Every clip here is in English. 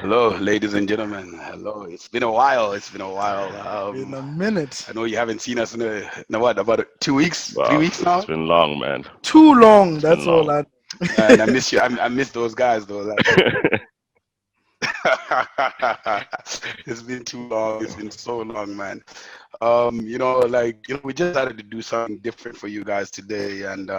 Hello, ladies and gentlemen. Hello. It's been a while. It's been a while. In a minute. I know you haven't seen us in what, about 2 weeks, three Wow, weeks it's now. been long, man. Too long. It's been That's all long. I. Man, I miss you. I miss those guys though. Like, it's been too long. It's been so long, man. We just decided to do something different for you guys today, and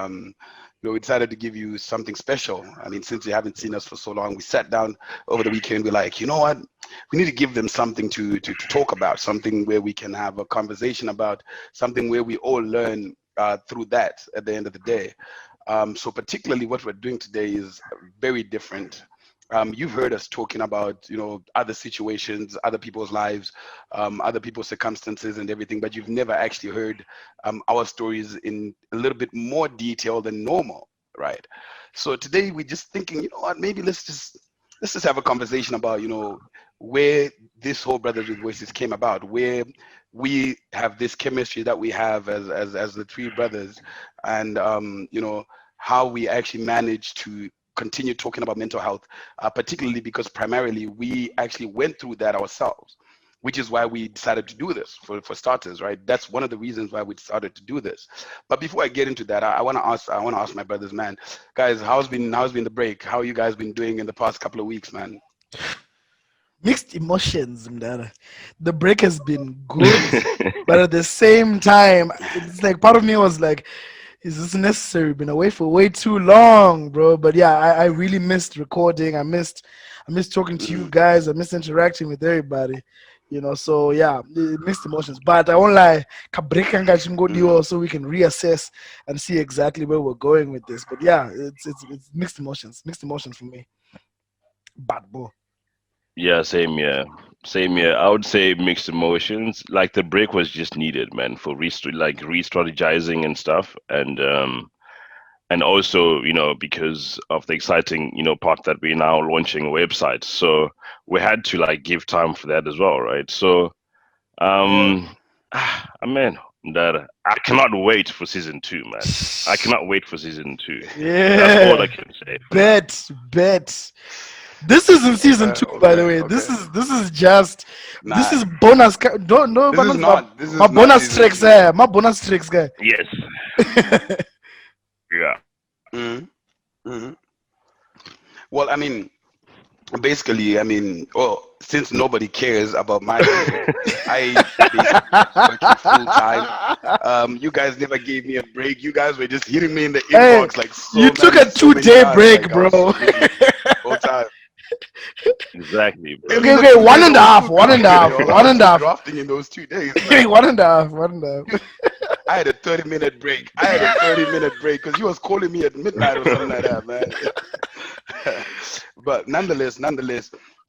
we decided to give you something special. I mean, since you haven't seen us for so long, we sat down over the weekend. We're like, you know what? We need to give them something to talk about, something where we can have a conversation about, something where we all learn through that at the end of the day. So particularly what we're doing today is very different. You've heard us talking about, other situations, other people's lives, other people's circumstances and everything, but you've never actually heard our stories in a little bit more detail than normal, right? So today we're just thinking, you know what, maybe let's just have a conversation about, where this whole Brothers with Voices came about, where we have this chemistry that we have as the three brothers, and how we actually managed to continue talking about mental health, particularly because primarily we actually went through that ourselves, which is why we decided to do this for starters, right? That's one of the reasons why we started to do this. But before I get into that, I want to ask my brothers, man, guys, how's been the break? How you guys been doing in the past couple of weeks, man? Mixed emotions, Mdana. The break has been good, but at the same time, it's like part of me was like, is this necessary? Been away for way too long, bro. But yeah, I really missed recording. I missed talking to you Mm, guys. I missed interacting with everybody. So yeah, mixed emotions. But I won't lie, mm. so we can reassess and see exactly where we're going with this. But yeah, it's mixed emotions for me. Bad boy. Yeah, same here. Same here. I would say mixed emotions. Like the break was just needed, man, for re-strategizing and stuff, and also, because of the exciting, part that we're now launching a website. So we had to like give time for that as well, right? So, Yeah. um, man, that I cannot wait for season two, man. I cannot wait for season two. That's all I Yeah. can say for now. Bet. This isn't season two, by the Okay, way. This okay. is this is just this Nah, is bonus. Don't know, this but is not my, not. This my is not bonus season tricks. two. My bonus tricks, guy. Yes. Yeah. Mm, mm. Well, I mean, basically, I mean, well, since nobody cares about my break, I basically was working full time. You guys never gave me a break. You guys were just hitting me in the Hey, inbox like you took a so many 2 day times. break, Like I bro. was so busy whole time. Exactly, I bro. mean, Okay, look, okay, you one guys, I and a was half, still one and a grafting, half, y'all. I one was and a still half. grafting in those 2 days. Like, Okay, one and a half, one and a dude, half. I had a 30-minute break. I had a 30-minute break because you was calling me at midnight or something like that, man. But nonetheless,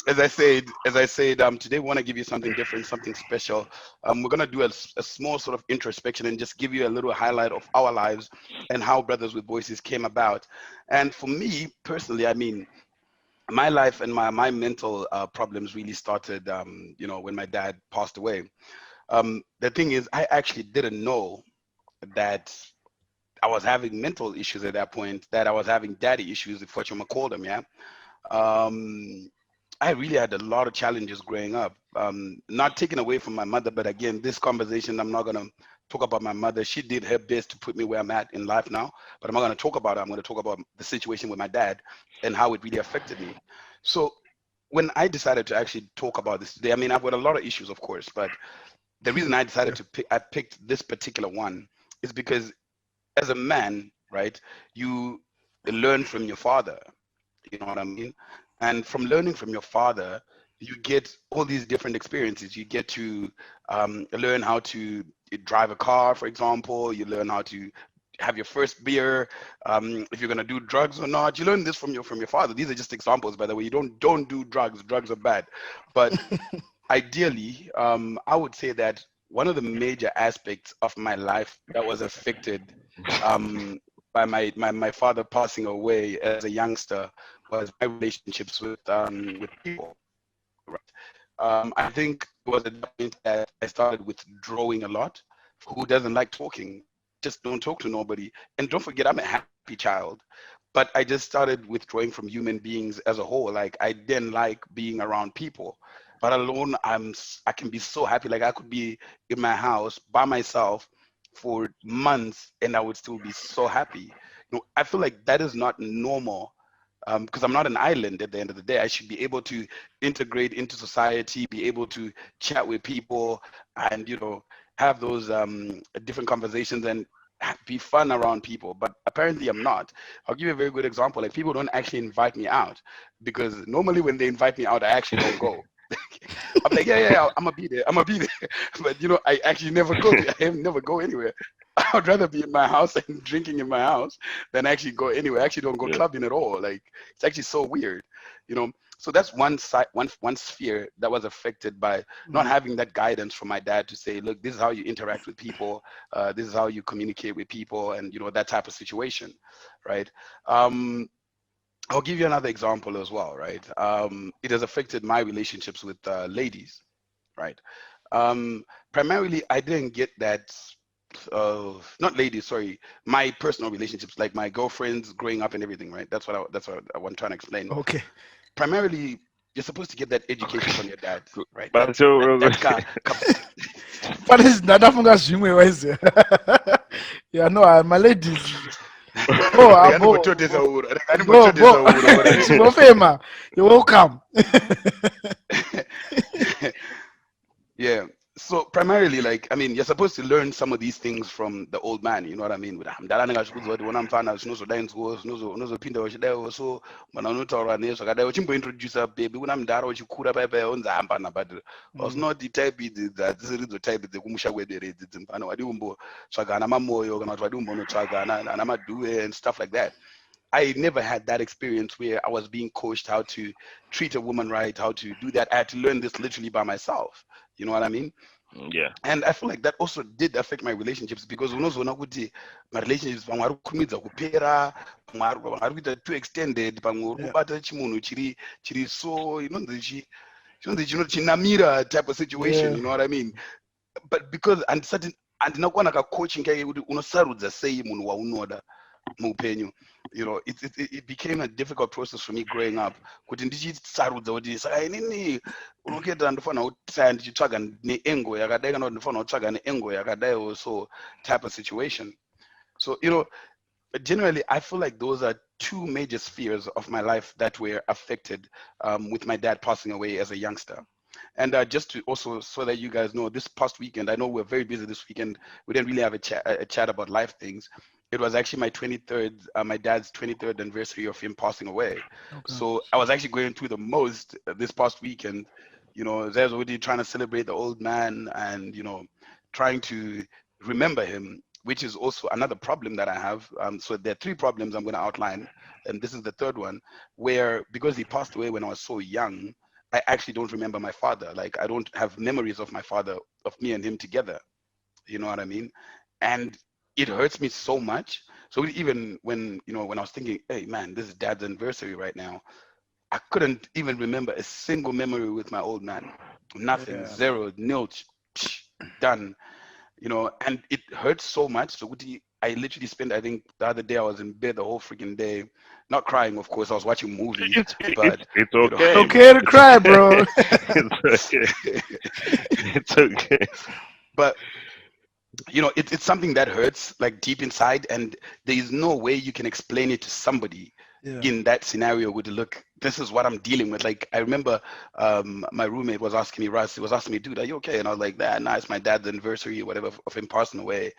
as I said, today we want to give you something different, something special. We're gonna do a small sort of introspection and just give you a little highlight of our lives and how Brothers with Voices came about. And for me personally, I mean, my life and my mental problems really started, when my dad passed away. The thing is, I actually didn't know that I was having mental issues at that point, that I was having daddy issues, if what you want to call them, yeah. Um, I really had a lot of challenges growing up. Not taken away from my mother, but again, this conversation, I'm not going to talk about my mother. She did her best to put me where I'm at in life now, but I'm not going to talk about it. I'm going to talk about the situation with my dad and how it really affected me. So when I decided to actually talk about this today, I mean, I've got a lot of issues, of course, but the reason I decided Yeah. I picked this particular one is because as a man, right, you learn from your father, you know what I mean? And from learning from your father, you get all these different experiences. You get to learn how to drive a car, for example. You learn how to have your first beer. If you're gonna do drugs or not, you learn this from your father. These are just examples, by the way. You don't do drugs. Drugs are bad. But ideally, I would say that one of the major aspects of my life that was affected um, by my father passing away as a youngster was my relationships with people. Right. I think it was at that point that I started withdrawing a lot. Who doesn't like talking? Just don't talk to nobody. And don't forget, I'm a happy child. but I just started withdrawing from human beings as a whole. Like I didn't like being around people, but alone I can be so happy. Like I could be in my house by myself for months and I would still be so happy. I feel like that is not normal, because I'm not an island at the end of the day. I should be able to integrate into society, be able to chat with people, and have those different conversations and be fun around people. But apparently, I'm not. I'll give you a very good example. Like people don't actually invite me out because normally when they invite me out, I actually don't go. I'm like, yeah, yeah, yeah, I'm gonna be there. I'm gonna be there. But I actually never go there. I never go anywhere. I'd rather be in my house and drinking in my house than actually go anywhere. I actually don't go Yeah. clubbing at all. Like it's actually so weird, you know. So that's one side, one sphere that was affected by not Mm. having that guidance from my dad to say, look, this is how you interact with people, this is how you communicate with people, and that type of situation, right? Um, I'll give you another example as well, right? It has affected my relationships with ladies, right? Primarily, I didn't get that. Not ladies, sorry. My personal relationships, like my girlfriends, growing up and everything, right? That's what I'm trying to explain. Okay. Primarily, you're supposed to get that education from your dad, right? That But so, that that ka, ka, But it's not that zvimwe wese. Yeah, no, my ladies. Bo, Like, bo, bo, bo. already. Chibofema, you're welcome. Yeah. So primarily, like, I mean, you're supposed to learn some of these things from the old man. You know what I mean? With mdala ndingazvikudza kuti wona mfana zvinozodai nzvimbo unozopinda uchidaio so mana unotaura nezvo akadai uchimbointroduce baby kuna mudhara uchikura paipai unzi hambana but wasinoti type idzi hadzisiridzo type dzekumusha kwedu here idzi dzimfana wadi kumbotsvaga ana mamoyo kana kuti wadi kumbonotsvaga ana madhuwe and stuff like that. I never had that experience where I was being coached how to treat a woman right, how to do that. I had to learn this literally by myself. You know what I mean? yeah. And I feel like that also did affect my relationships because unozoona kuti my relationships pamwe ari kukurumidza kupera, pamwe ari kuita too extended, pamwe uri Yeah. kubata chimunhu chiri so chinonzi chinamira type of situation. Yeah. You know what I mean? But because handina kuwana ka coaching kake kuti unosarudza sei munhu waunoda muupenyu. It became a difficult process for me growing up kuti ndichisarudza kuti saka inini unoketa ndofanira kutaya ndichitsvaga neengo yakadai kana kuti ndofanira kutsvaga neengo yakadai, so type of situation. So generally I feel like those are two major spheres of my life that were affected with my dad passing away as a youngster. And just to also, so that you guys know, this past weekend, I know we're very busy this weekend. We didn't really have a chat about life things. It was actually my dad's 23rd anniversary of him passing away. Okay. So I was actually going through the most this past weekend. There's already trying to celebrate the old man and, trying to remember him, which is also another problem that I have. So there are three problems I'm going to outline. And this is the third one, where because he passed away when I was so young, I actually don't remember my father. Like I don't have memories of my father, of me and him together. You know what I mean? And it hurts me so much. So even when I was thinking, hey man, this is dad's anniversary right now, I couldn't even remember a single memory with my old man. Nothing, Yeah. zero, nil, done. And it hurts so much. So I literally spent, I think the other day I was in bed the whole freaking day, not crying, of course. I was watching movies, but It's you know, okay. Okay to cry, bro. It's okay. It's okay. but it's something that hurts like deep inside, and there is no way you can explain it to somebody Yeah. in that scenario with look, this is what I'm dealing with. Like I remember my roommate was asking me, Russ, he was asking me, dude, are you okay? And I was like, nah, it's my dad's anniversary or whatever of him passing away.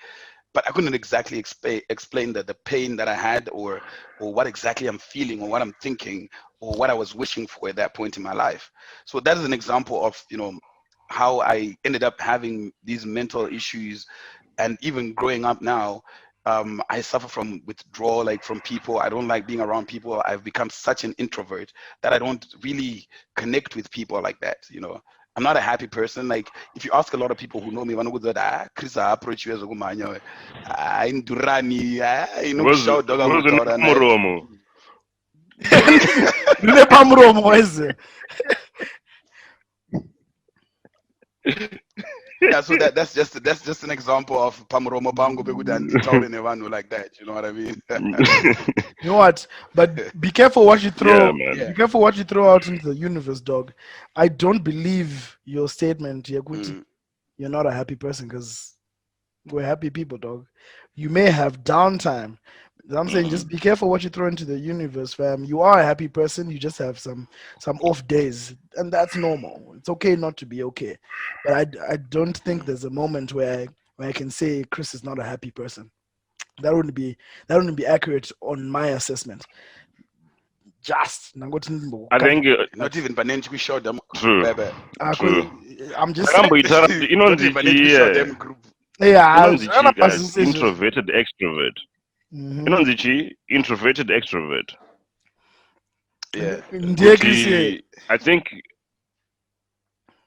But I couldn't exactly explain the pain that I had, or what exactly I'm feeling, or what I'm thinking, or what I was wishing for at that point in my life. So that is an example of how I ended up having these mental issues. And even growing up now, I suffer from withdrawal, like from people. I don't like being around people. I've become such an introvert that I don't really connect with people like that. I'm not a happy person. Like if you ask a lot of people who know me, Chris, I approach you as a woman. I'm Durani. Ngozi ngozi muromo. Nepamuromo wese. Yeah, so that's just an example of pamuromo pango bekuti handitaure nevanhu like that. You know what I mean? You know what? But be careful what you Yeah, throw. man. Yeah. Be careful what you throw out into the universe, dog. I don't believe your statement, Yakuti. Mm, You're not a happy person because we're happy people, dog. You may have downtime. I'm saying Mm. just be careful what you throw into the universe, fam. You are a happy person. You just have some off days, and that's normal. It's okay not to be okay. But I don't think mm. there's a moment where I can say Chris is not a happy person. That wouldn't be that wouldn't be accurate on my assessment. Just nangothi I think Not even Banenchi, we showed them. true, Bebe. true. I'm just saying. Takamboitaura Not even Banenchi, we inonzi showed yeah, them group. Yeah, inonzi chi zvakana guys, mazivisa izvozvo. introverted extrovert. Mhm. Inonzi chi introverted extrovert. Yeah. Ndiye Chris ye. Kuti I think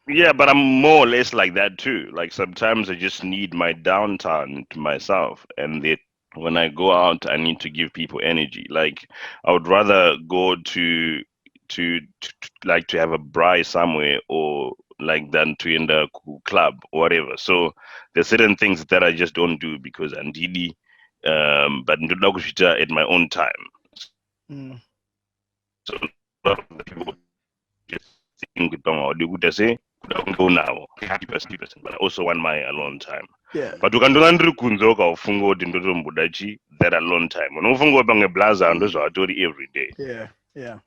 yeah, but I'm more or less like that too. Like sometimes I just need my downtime to myself, and when I go out, I need to give people energy. Like I would rather go like to have a braai somewhere or like than to in the club or whatever. So there's certain things that I just don't do because I'm needy, but ndoda kuchita at my own time. Mm. So a lot of the people just think kuda say kuda go now happy person, but I also want my alone time. Yeah, But ukandona ndiri kunze ukafunga kuti ndotomboda chi that alone time unofunga pange blaza Mm. ndozvatori every day. yeah, yeah.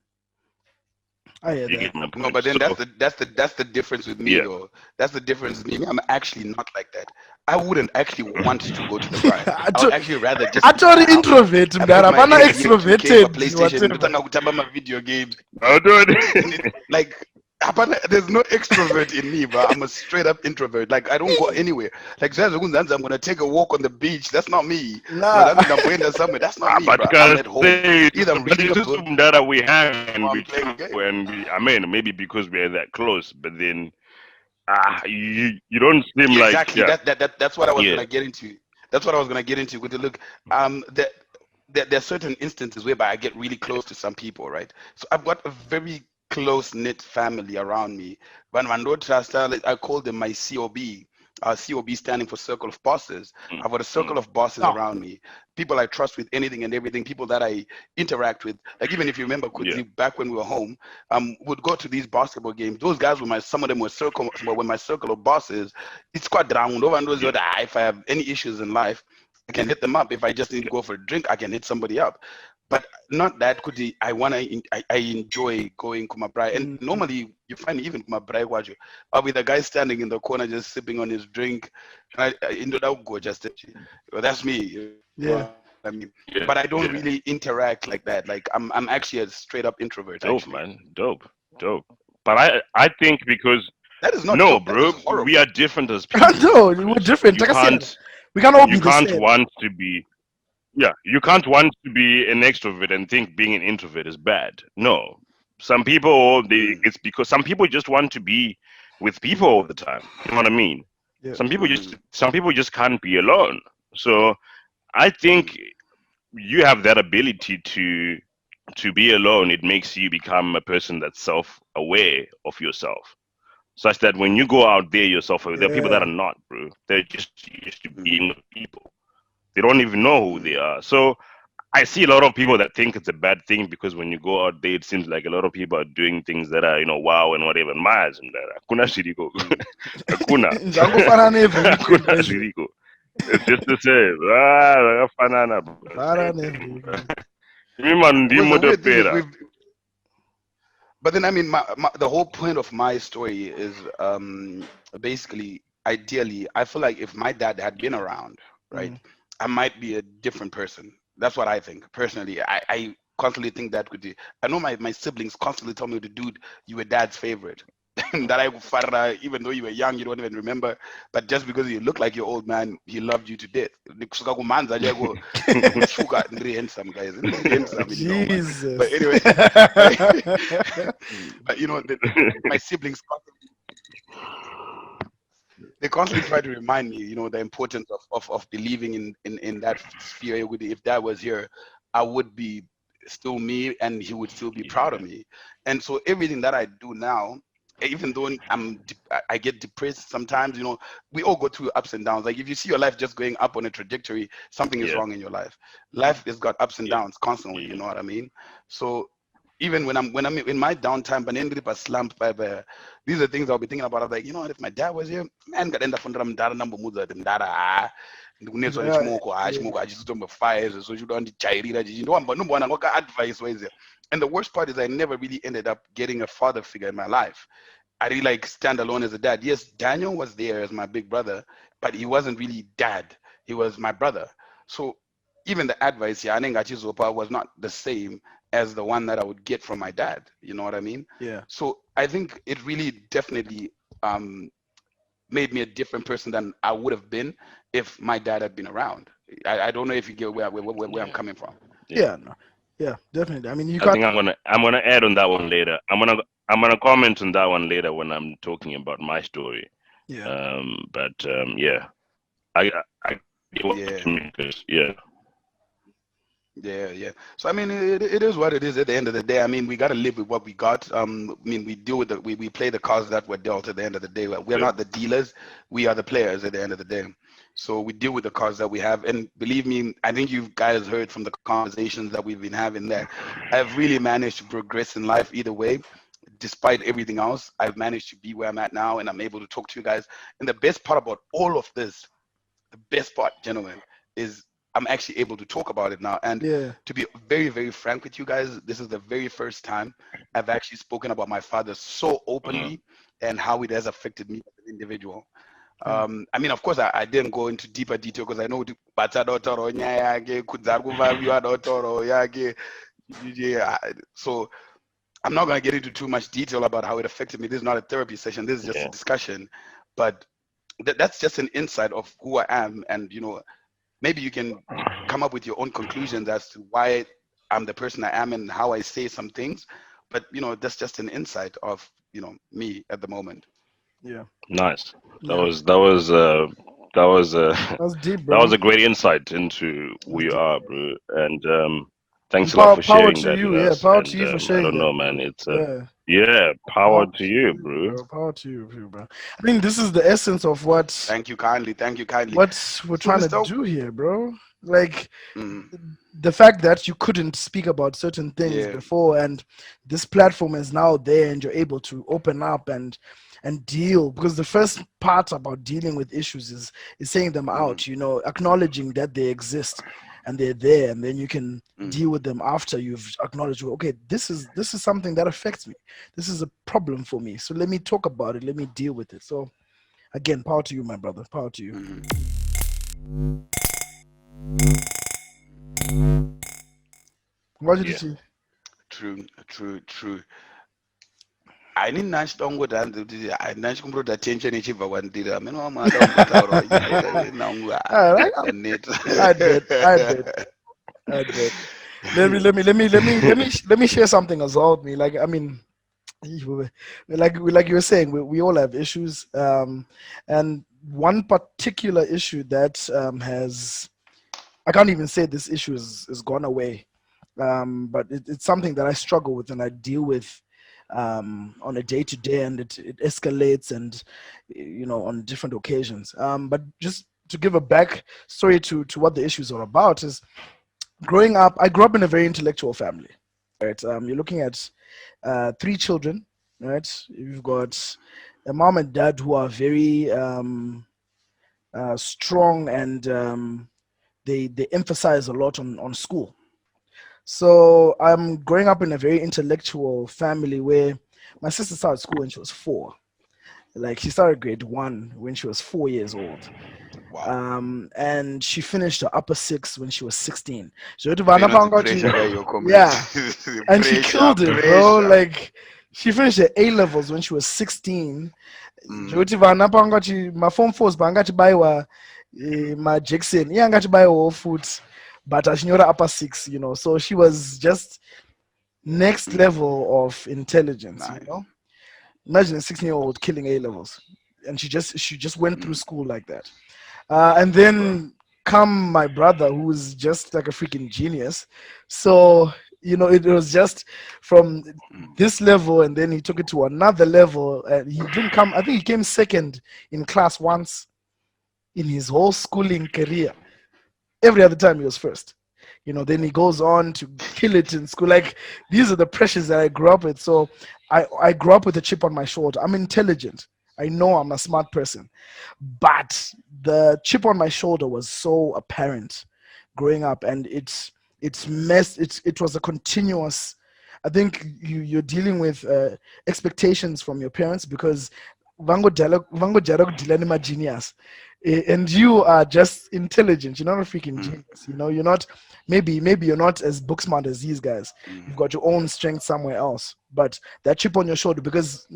I hear You that. get my No, point. but then So that's the difference with me yeah. though. That's the difference with me. I'm actually not like that. I wouldn't actually want to go to the bar. I would actually rather just be in Atori my house. introvert, I put mdara. my Hapana NBA 2K for extroverted, PlayStation. whatever. Ndotanga kutamba my video games. I do And it's like there's no extrovert in me, but I'm a straight up introvert. Like I don't go anywhere. Like I'm gonna take a walk on the beach. That's not me. Nah. I'm going somewhere. That's not me, but bro. I'm can at home. say Either I'm but reading a it's book that we hang and or we I'm playing a chill game. and I mean maybe because we're that close, but then you don't seem Yeah, like exactly. yeah. That's what I was Yeah. gonna get into. That's what I was gonna get into. With the look, there are certain instances whereby I get really close to some people, right? So I've got a very close knit family around me. When I call them my COB. COB standing for Circle of Bosses. I've got a circle of bosses Oh. around me, people I trust with anything and everything, people that I interact with. Like even if you remember, Yeah. Kudzi, back when we were home, would go to these basketball games. Those guys were some of them were my circle of bosses. It's quite round over and those Yeah. that if I have any issues in life, I can hit them up. If I just need to go for a drink, I can hit somebody up. But not that could I enjoy going Kumabrai. And Mm. normally you find even Kumabrai Waju. I'll be the guy standing in the corner just sipping on his drink. And I into that go just that's me. You know what I mean? Yeah. But I don't Yeah. really Yeah. interact like that. Like I'm actually a straight up introvert actually. Dope, man. Dope. But I think because That is not no, dope. That is bro, we horrible. are different as people, No, we're Chris. different. Takasiyana. We can't all You be the can't same. want to be yeah, you can't want to be an extrovert and think being an introvert is bad. No. Some people Mm, it's because some people just want to be with people all the time. You know what I mean? Yeah. mm, Some people just can't be alone. So I mm, think you have that ability to be alone. It makes you become a person that's self-aware of yourself, such that when you go out there yourself, there are people that Yeah. are not, bro. They're just used to mm, being with people. They don't even know who they mm. are. So I see a lot of people that think it's a bad thing because when you go out there, it seems like a lot of people are doing things that are, wow and whatever. Maz, hakuna shiriko. Mm. Hakuna. Zvangofana nevhuri weekend, Hakuna by the way. shiriko. It's just the same. Zvakafanana, bro. Fana Same nevhuri thing, bro. weekend. Imi man Because ndimo the weird thing is topera. but then I mean, the whole point of my story is basically, ideally, I feel like if my dad had been around, right, Mm. I might be a different person. That's what I think personally. I constantly think that could be. I know my siblings constantly tell me, the dude, you were dad's favorite. That I farra, even though you were young, you don't even remember. But just because you look like your old man, he loved you to death. Ndikusuka kumanza nje go, "Uchuka, ndiri handsome guys, ndiri handsome, you know, man." But Jesus. anyway, but, but my siblings they constantly try to remind me, the importance of believing in that sphere. If that was here, I would be still me, and he would still be proud of me. And so everything that I do now, even though I get depressed sometimes, we all go through ups and downs. Like if you see your life just going up on a trajectory, something is Yeah, wrong in your life. Life has got ups and yeah, downs constantly. You yeah, know what I mean? So even when I'm in my downtime, but in a slump, these are things I'll be thinking about. I'm like, you know what? If my dad was here, man, got end up under mdara number muza mdara. Kunetso Yeah, nechimoko yeah, chimoko achizitombo fires so you don't chairira no one advice ways. And the worst part is I never really ended up getting a father figure in my life. I really like stand alone as a dad. Yes, Daniel was there as my big brother, but he wasn't really dad. He was my brother. So even the advice here, Anengachi Zopa was not the same as the one that I would get from my dad. You know what I mean? yeah, So I think it really definitely um, made me a different person than I would have been if my dad had been around. I don't know if you get where I'm yeah, coming from. yeah. yeah, no, yeah, definitely. I mean, you I got think I'm gonna add on that one later. I'm gonna comment on that one later when I'm talking about my story. yeah, But yeah, I get what Yeah. you mean, 'cause, yeah, Yeah, yeah. So I mean, it is what it is. At the end of the day, I mean, we got to live with what we got. I mean, we deal with we play the cards that were dealt. At the end of the day, we're yeah, not the dealers. We are the players. At the end of the day, so we deal with the cards that we have. And believe me, I think you guys heard from the conversations that we've been having that I've really managed to progress in life either way. Despite everything else, I've managed to be where I'm at now, and I'm able to talk to you guys. And the best part about all of this, the best part, gentlemen, is I'm actually able to talk about it now. And yeah, to be very, very frank with you guys, this is the very first time I've actually spoken about my father so uh, openly and how it has affected me as an individual. yeah, I mean, of course, I didn't go into deeper detail because I know batadotoro nyayake kudzarkuvariwa dotoro yake. Yeah, so I'm not going to get into too much detail about how it affected me. This is not a therapy session. This is just a yeah, discussion. But that's just an insight of who I am, and maybe you can come up with your own conclusions as to why I'm the person I am and how I say some things. But that's just an insight of me at the moment. yeah, nice. That yeah. was that was that was That's deep, that bro. was a great insight into who That's you deep. are, bro. And thanks And a lot for power sharing to that with you. Yeah, us. power to And you for I sharing don't that, know, man. bro. It's Yeah, yeah, power power to to you, you, bro. bro. Power to you, bro. I think this is the essence of what Thank you kindly. Thank you kindly. what we're So, trying to Mister. do here, bro. Like Mm, the fact that you couldn't speak about certain things yeah. before, and this platform is now there, and you're able to open up and deal. Because the first part about dealing with issues is saying them Mm, out. Acknowledging that they exist and they're there, and then you can mm, deal with them after you've acknowledged. Okay, this is something that affects me. This is a problem for me. So let me talk about it. Let me deal with it. So again, power to you, my brother. Power to you. mm. What did you Yeah. see? True, true, true. Ini nachidongo nachikumbirota attention ichibva kwandiri amene wamada kumbotaurawo nyaya nangu All right, daneta. I bet. I bet. Let me share something about me. Like I mean, like you were saying, we all have issues. And one particular issue that has, I can't even say this issue is gone away. But it's something that I struggle with and I deal with on a day to day, and it escalates, and on different occasions. But just to give a back story to what the issues are about is growing up. I grew up in a very intellectual family, right? You're looking at three children, right? You've got a mom and dad who are very strong, and they emphasize a lot on school. So I'm growing up in a very intellectual family where my sister started school when she was 4. Like she started grade 1 when she was 4 years old. Wow. And she finished her upper six when she was 16. So Penalty pressure guy, your yeah, comrades. and she Pressure, killed it, bro. pressure. Like she finished her A levels when she was 16. Mm, Joti vana pangati ma form fours pangati baiwa ma Jackson. Yeah, ngati baiwa foot, but ashinyora upper six. So she was just next mm, level of intelligence. nice. Imagine a 16-year-old killing A levels, and she just went through Mm, school like that. And bro. then come my brother, who's just like a freaking genius. So it was just from Mm. this level, and then he took it to another level. And he didn't come. I think he came second in class once in his whole schooling career. Every other time he was first. Then he goes on to kill it in school. Like, these are the pressures that I grew up with. So I grew up with a chip on my shoulder. I'm intelligent. I know I'm a smart person, but the chip on my shoulder was so apparent growing up, and it was a continuous. I think you're dealing with expectations from your parents, because vango jara kudila genius, and you are just intelligent. You're not a freaking Mm. genius. You're not. Maybe you're not as book smart as these guys. You've Mm. got your own strength somewhere else, but that chip on your shoulder, because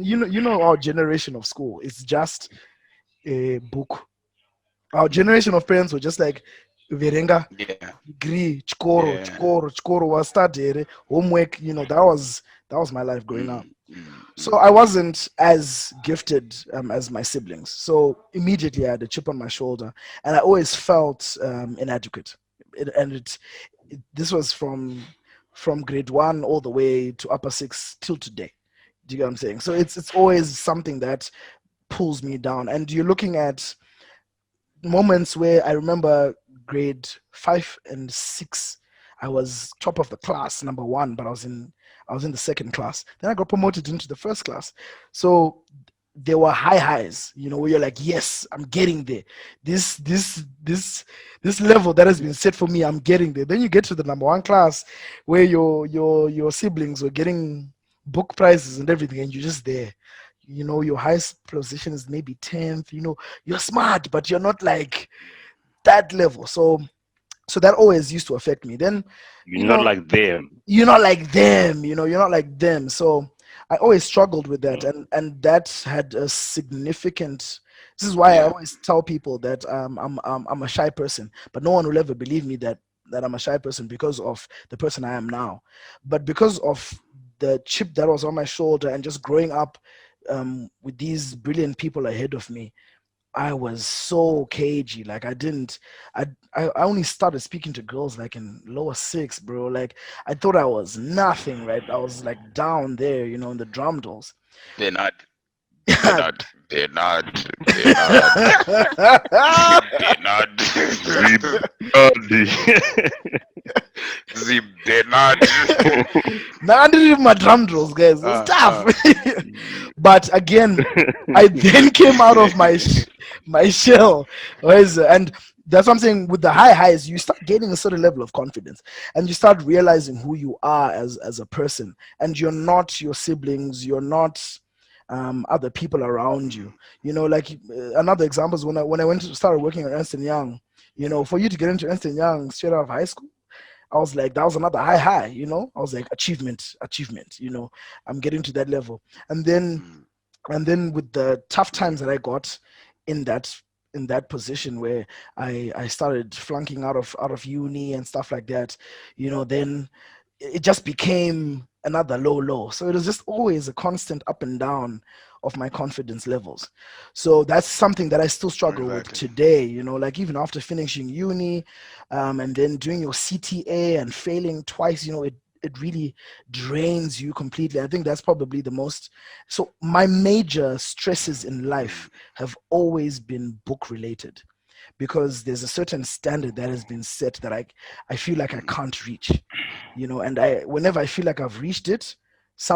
our generation of school is just a book. Our generation of parents were just like, verenga, Yeah. degree, chikoro, Yeah. chikoro, chikoro, was study, homework. That was my life growing up. Mm. Mm. So Mm. I wasn't as gifted as my siblings. So immediately I had a chip on my shoulder, and I always felt inadequate. This was from grade one all the way to upper six till today. Do you get what I'm saying? So it's always something that pulls me down. And you're looking at moments where I remember grade 5 and 6, I was top of the class, number one, but I was in the second class. Then I got promoted into the first class. So there were high highs, where you're like, yes, I'm getting there. This level that has been set for me, I'm getting there. Then you get to the number one class, where your siblings were getting book prizes and everything, and you're just there. Your highest position is maybe 10th. You're smart, but you're not like that level. So that always used to affect me. Then, You're you not know, like them. you're not like them. You're not like them. So I always struggled with that, Mm. and that had a significant. This is why I Yeah. always tell people that I'm a shy person, but no one will ever believe me that I'm a shy person because of the person I am now, but because of the chip that was on my shoulder and just growing up with these brilliant people ahead of me. I was so cagey. Like, I only started speaking to girls like in lower six, bro. Like, I thought I was nothing, right? I was like down there, in the drum dolls. They're not. They're not. They're not. They're not. They're not. Zibadi. Zip. They're not. Now I didn't even my drum drills, guys. It was uh, tough. uh. But again, I then came out of my shell. And that's what I'm saying. With the high highs, you start gaining a certain level of confidence, and you start realizing who you are as a person. And you're not your siblings. You're not other people around you. Like another example is when I went to started working at Ernst and Young. For you to get into Ernst and Young straight out of high school, I was like, that was another high. I was like, achievement. I'm getting to that level. And then Mm. and then with the tough times that I got in that position where I started flunking out of uni and stuff like that, then it just became another low. So it was just always a constant up and down of my confidence levels. So that's something that I still struggle with Exactly. today, like even after finishing uni, and then doing your CTA and failing twice, it really drains you completely. I think that's probably the most. So my major stresses in life Mm. have always been book related, because there's a certain standard that has been set that I feel like I Mm. can't reach, and whenever I feel like I've reached it,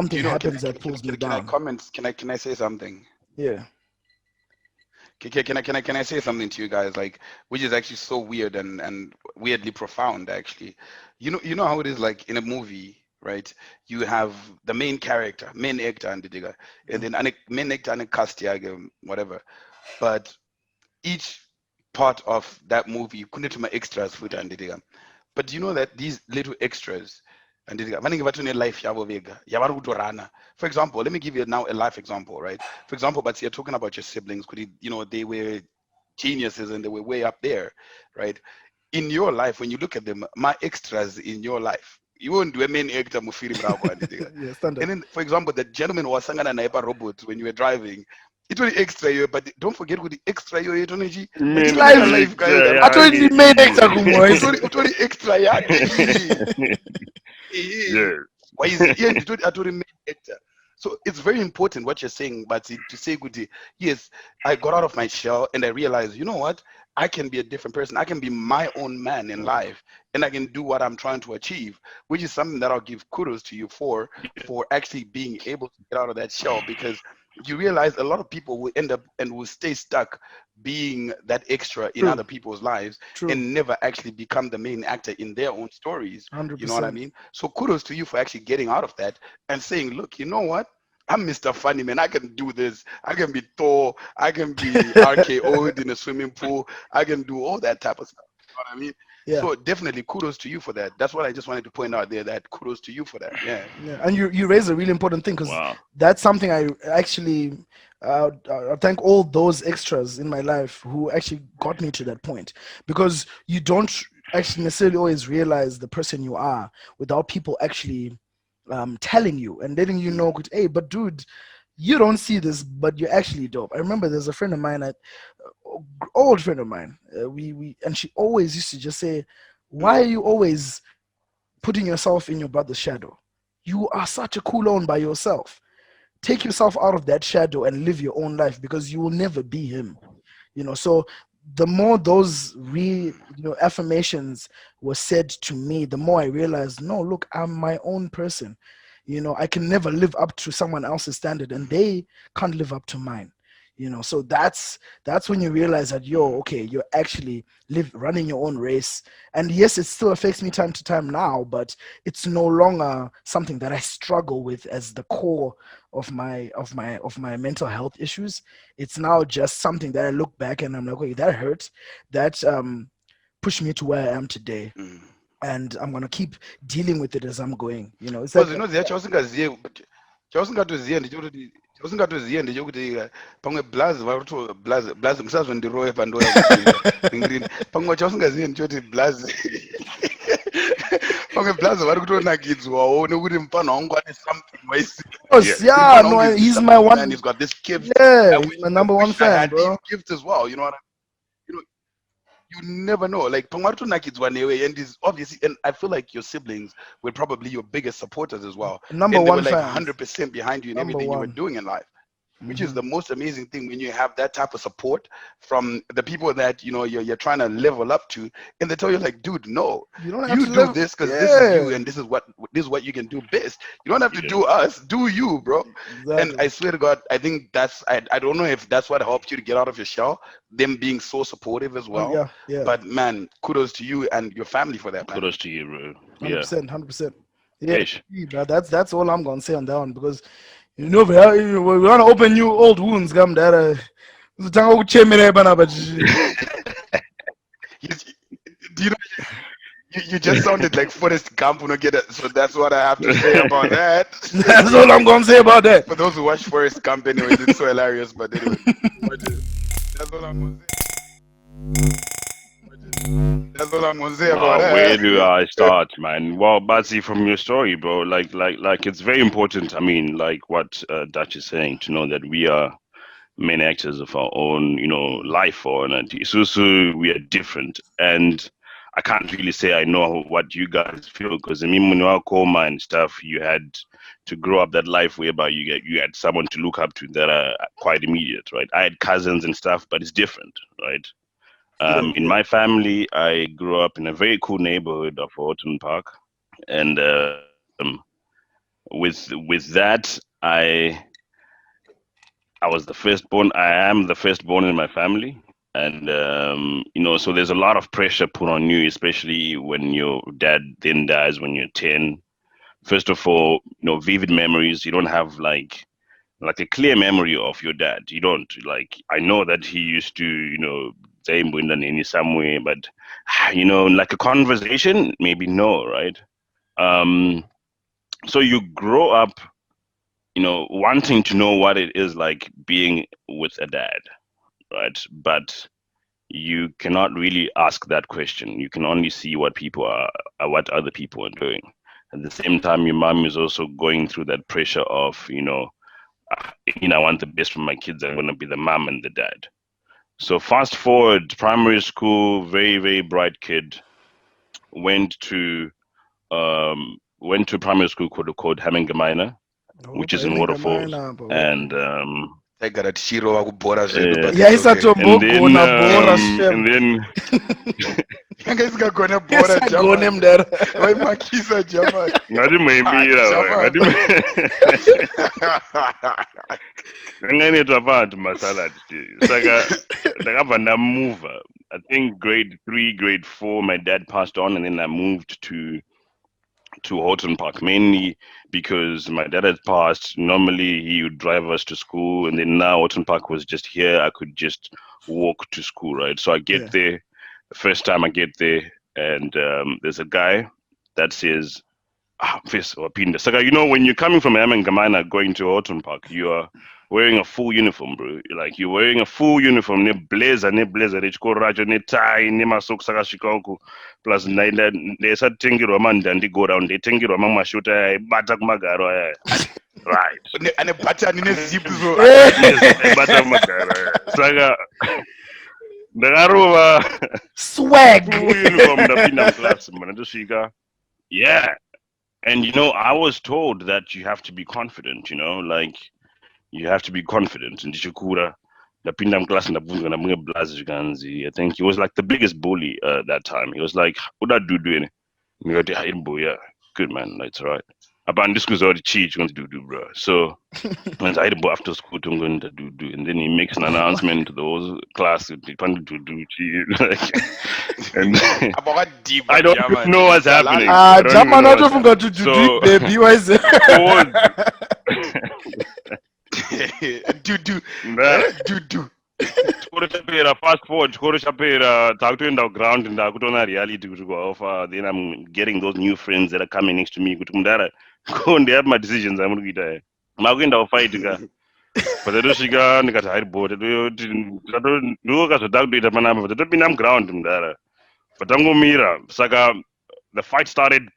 Do something you know? Can, happens can, that can, pulls me can, can I down. comment? Can I say something? Yeah. Can I say something to you guys, like, which is actually so weird and weirdly profound, actually. You know how it is, like in a movie, right? You have the main character, main actor, and the digger, and Mm. then main actor and a cast, yeah, whatever. But each part of that movie couldn't my extras foot and the digger. But you know that these little extras and vanenge vatone life yavo vega yavari kutorana. For example, let me give you now a life example, right? For example, but you're talking about your siblings, could they were geniuses and they were way up there, right? In your life, when you look at them, my extras in your life, you won't do a main actor mufiri mrako and the Yeah, standard. and then, for example, the gentleman was sangana na robot when you were driving. It was extra you, but don't forget with the extra you energy. But In you Main know life, life actor, guys, I told yani. you made extra kumwezi. it was extra yeah. Eh, Yeah. why is it? Yeah, I told him actor. So it's very important what you're saying, but to say good, yes, I got out of my shell and I realized, you know what? I can be a different person. I can be my own man in life, and I can do what I'm trying to achieve, which is something that I'll give kudos to you for actually being able to get out of that shell, because you realize a lot of people will end up and will stay stuck being that extra in True. other people's lives True. and never actually become the main actor in their own stories. You know what I 100%. mean? So kudos to you for actually getting out of that and saying, look, you know what? I'm Mr. Funny Man. I can do this. I can be Thor. I can be RKO'd in a swimming pool. I can do all that type of stuff. You know what I mean? Yeah. So definitely kudos to you for that. That's what I just wanted to point out there. That kudos to you for that. Yeah. Yeah, and you raise a really important thing, because Wow. that's something I actually I thank all those extras in my life who actually got me to that point, because you don't actually necessarily always realize the person you are without people actually telling you and letting you Mm, know, hey, but dude, you don't see this, but you're actually dope. I remember there's a friend of mine, old friend of mine, we and she always used to just say, mm, why are you always putting yourself in your brother's shadow? You are such a cool on by yourself. Take yourself out of that shadow and live your own life, because you will never be him. So the more those affirmations were said to me, the more I realized, no, look, I'm my own person. I can never live up to someone else's standard, and mm, they can't live up to mine. So that's when you realize that, mm. okay, you're actually running your own race. And yes, it still affects me time to time now, but it's no longer something that I struggle with as the core of my mental health issues. It's now just something that I look back and I'm like, okay, that hurt. That pushed me to where I am today. Mm. And I'm gonna keep dealing with it as I'm going. It's Because like, you know ziya chausingaziye ndechekuti chausingatoziye ndechekuti pamwe blazi varikuto blazi musazondirowe pandoya kuti ringirini pamwe chausingaziye ndechekuti blazi pamwe blazi vari kutonakidzwawo nekuti mupana wangu ane something waisi Yeah. course, kuti yeah, mupana no, wangu is he's Mr. my Funny Man, one. he's got this gift. Yeah, he's my I number one wish I fan, had these bro. gifts as well. You know what I mean? You know, you never know. Like Pangwaruto Nakidzwa Newe, and is obviously, and I feel like your siblings were probably your biggest supporters as well, Number and they were one like fans. 100% behind you in Number everything you were one. doing in life, which is Hmm. the most amazing thing when you have that type of support from the people that you're trying to level up to, and they tell you like, dude, no, You don't have you to do live. this because this is you Yeah, and this is what you can do best. You don't have to Yeah. do us, do you, bro. And exactly. I swear to God, I think I don't know if that's what helped you to get out of your shell, them being so supportive as Oh well. yeah, yeah. But man, kudos to you and your family for that, man. Kudos to you, bro. Hundred Yeah. percent, 100%. Yeah, Ish. but that's all I'm gonna say on that one, because we want to open new old wounds. Come that. Uzotanga kuchemera panapa chichi. You, do you know you just sounded like Forrest Gump when I get it. So that's what I have to say about that. That's all I'm gonna say about that. For those who watch Forrest Gump, anyways, it's so hilarious. But anyway, watch it. That's all I'm gonna say. Watch it. That's all I'm gonna say about Wow, where do that. I start, man? Well, Batsy, from your story, bro, like, it's very important. I mean, like what Dutch is saying, to know that we are main actors of our own, life or so we are different. And I can't really say I know what you guys feel, because I mean, when you are coma and stuff, you had to grow up that life whereby you had someone to look up to that are quite immediate, right? I had cousins and stuff, but it's different, right? Yeah, In yeah. my family, I grew up in a very cool neighborhood of Orton Park, and with that, I was the firstborn. I am the firstborn in my family, and so there's a lot of pressure put on you, especially when your dad then dies when you're 10. First of all, vivid memories. You don't have like a clear memory of your dad. You don't like. I know that he used to, say in some way, but like a conversation, maybe no, right? Um, so you grow up, wanting to know what it is like being with a dad, right? But you cannot really ask that question. You can only see what other people are doing. At the same time, your mom is also going through that pressure of, I want the best for my kids. I'm going to be the mom and the dad. So fast forward, primary school, very, very bright kid, went to um, went to a primary school called Hemingamaina, Oh, which is in painenga Waterfalls, mine bo. and taigara tichiro wakubhora zvedu uh, but it's okay. Yaisatombogona bhora and shem. then Yanga isingagona bhora Yesagone German. mdara. Vaimakisa German. ngati muimbira German. kanganetwa vantu masalad saka ndakabva ndamuvha. I think grade 3, grade 4, my dad passed on, and then I moved to Horton Park, mainly because my dad had passed. Normally, he would drive us to school, and then now Horton Park was just here. I could just walk to school, right? So I get Yeah. there, the first time I get there, and there's a guy that says, Fis wapinda. Saka, when you're coming from Gamana going to Horton Park, you are wearing a full uniform, bro. You're wearing a full uniform, ne blazer, chikoro racho, ne tie, ne masocks akasvika uku, plus ndesatengirwa mandandi go round, ndetengirwa mamashuta aya bata kumagaro aya. Right. ane button nezip zo. Yes, bata kumagaro aya. Saka ndakarova Swag. full uniform ndapinda muclass, ndosvika. Yeah. And I was told that you have to be confident, you have to be confident. And Shikura, the Pindam class and the Bunga Blaziganzi, I think he was like the biggest bully that time. He was like, what that do doing? You got the yeah, good man, that's right. About this was all the cheat you're going to do, bro. So when I had after school, I'm going to do, and then he makes an announcement to the whole class, he wanted to do cheat. And I don't even know what's happening. I don't even German know not what's even got to happening. do So it, baby. Why is it? Do. chikoro chapera, fast forward, chikoro chapera, takutoenda ground ndakutoona reality kuti kwaofa. Then I'm getting those new friends that are coming next to me kuti mudara ko ndeyapi madecisions amuri kuita aya makuenda kufaitika patatosvika ndikati haribo ndokazvata kutoita panapa patatopinda muground mudara patangomira. Saka the fight started,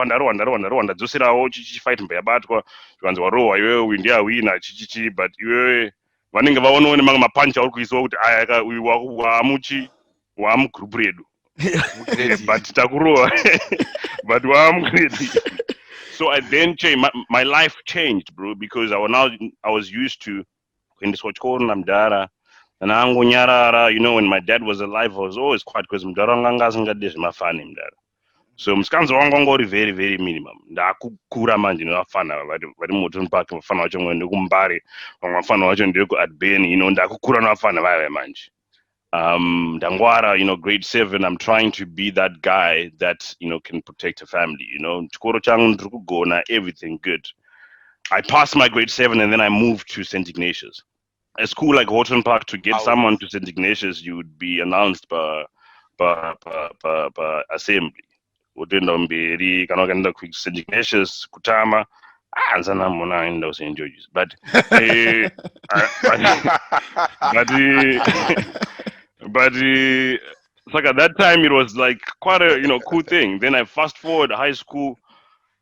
ndarohwa ndadzoserawo chifight mbayabatwa zvikanzi warohwa iwewe uyu ndiye awina chichichi, but iwewe vanenge vaonawo nemamwe mapanchi auri kuisiwa kuti aya uyu waamugroup redu but takurohwa but waamugredi. So I then changed, my life changed, bro, because I was used to kuendeswa chikoro namudhara naangonyarara. When my dad was alive, I was always quiet because mudhara wanga anga asingade zvemafani mudhara. So musikanzi wangu wanga uri very very minimum. Ndakukura manje nevafana vari muHorton Park, vafana vacho mwe ndekuMbare, vamwe vafana vacho ndekuAdbeni, ndakukura nevafana vaya manje. Dangwara, grade 7, I'm trying to be that guy that, can protect a family, chikoro changu ndiri kugona, everything good. I passed my grade 7 and then I moved to St. Ignatius. A school like Horton Park, to get someone to St. Ignatius, you would be announced by assembly. Utenda mberi kana wakaenda ku St. Ignatius kutama anzana mona aenda ku St. George's, but like at that time it was like quite a cool thing. Then I fast forward high school.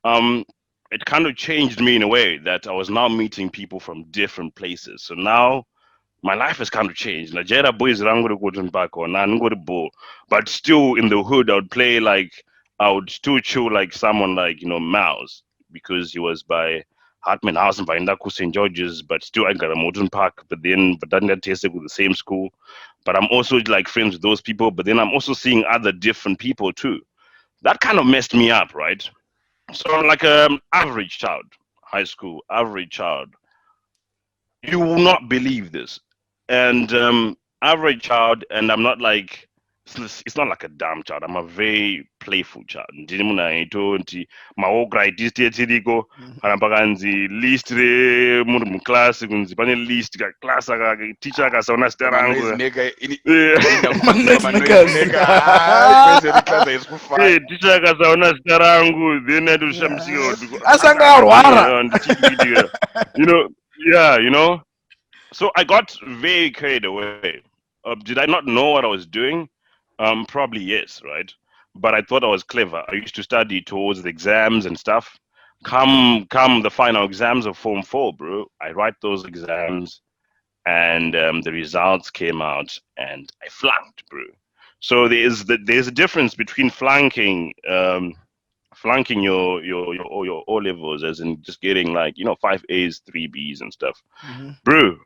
It kind of changed me in a way that I was now meeting people from different places. So now my life has kind of changed. Nigeria boys rangu Horton Park or Nangoribo, but still in the hood I would play like, I would still chill like someone like Miles, because he was by Hartman House and by Ndaku St. George's, but still I got a Horton Park, but then got tested with the same school. But I'm also like friends with those people, but then I'm also seeing other different people too. That kind of messed me up, right? So I'm like an average child, high school, average child. You will not believe this. And average child, and I'm not like, it's not like a dumb child. I'm a very playful child. Ndini munhu aito nti maoko aitisti etiriko kana pakanzi list remunhu muclass kunzi pane list class teacher akasaona zita rangu teacher akasaona zita rangu then atoshamsika asanga arwara. So I got very carried away. Did I not know what I was doing? Probably yes, right? But I thought I was clever. I used to study towards the exams and stuff. Come the final exams of Form 4, bro. I write those exams, and the results came out, and I flunked, bro. So there's a difference between flunking flunking your O levels, as in just getting like 5 A's, 3 B's and stuff, Mm-hmm. bro.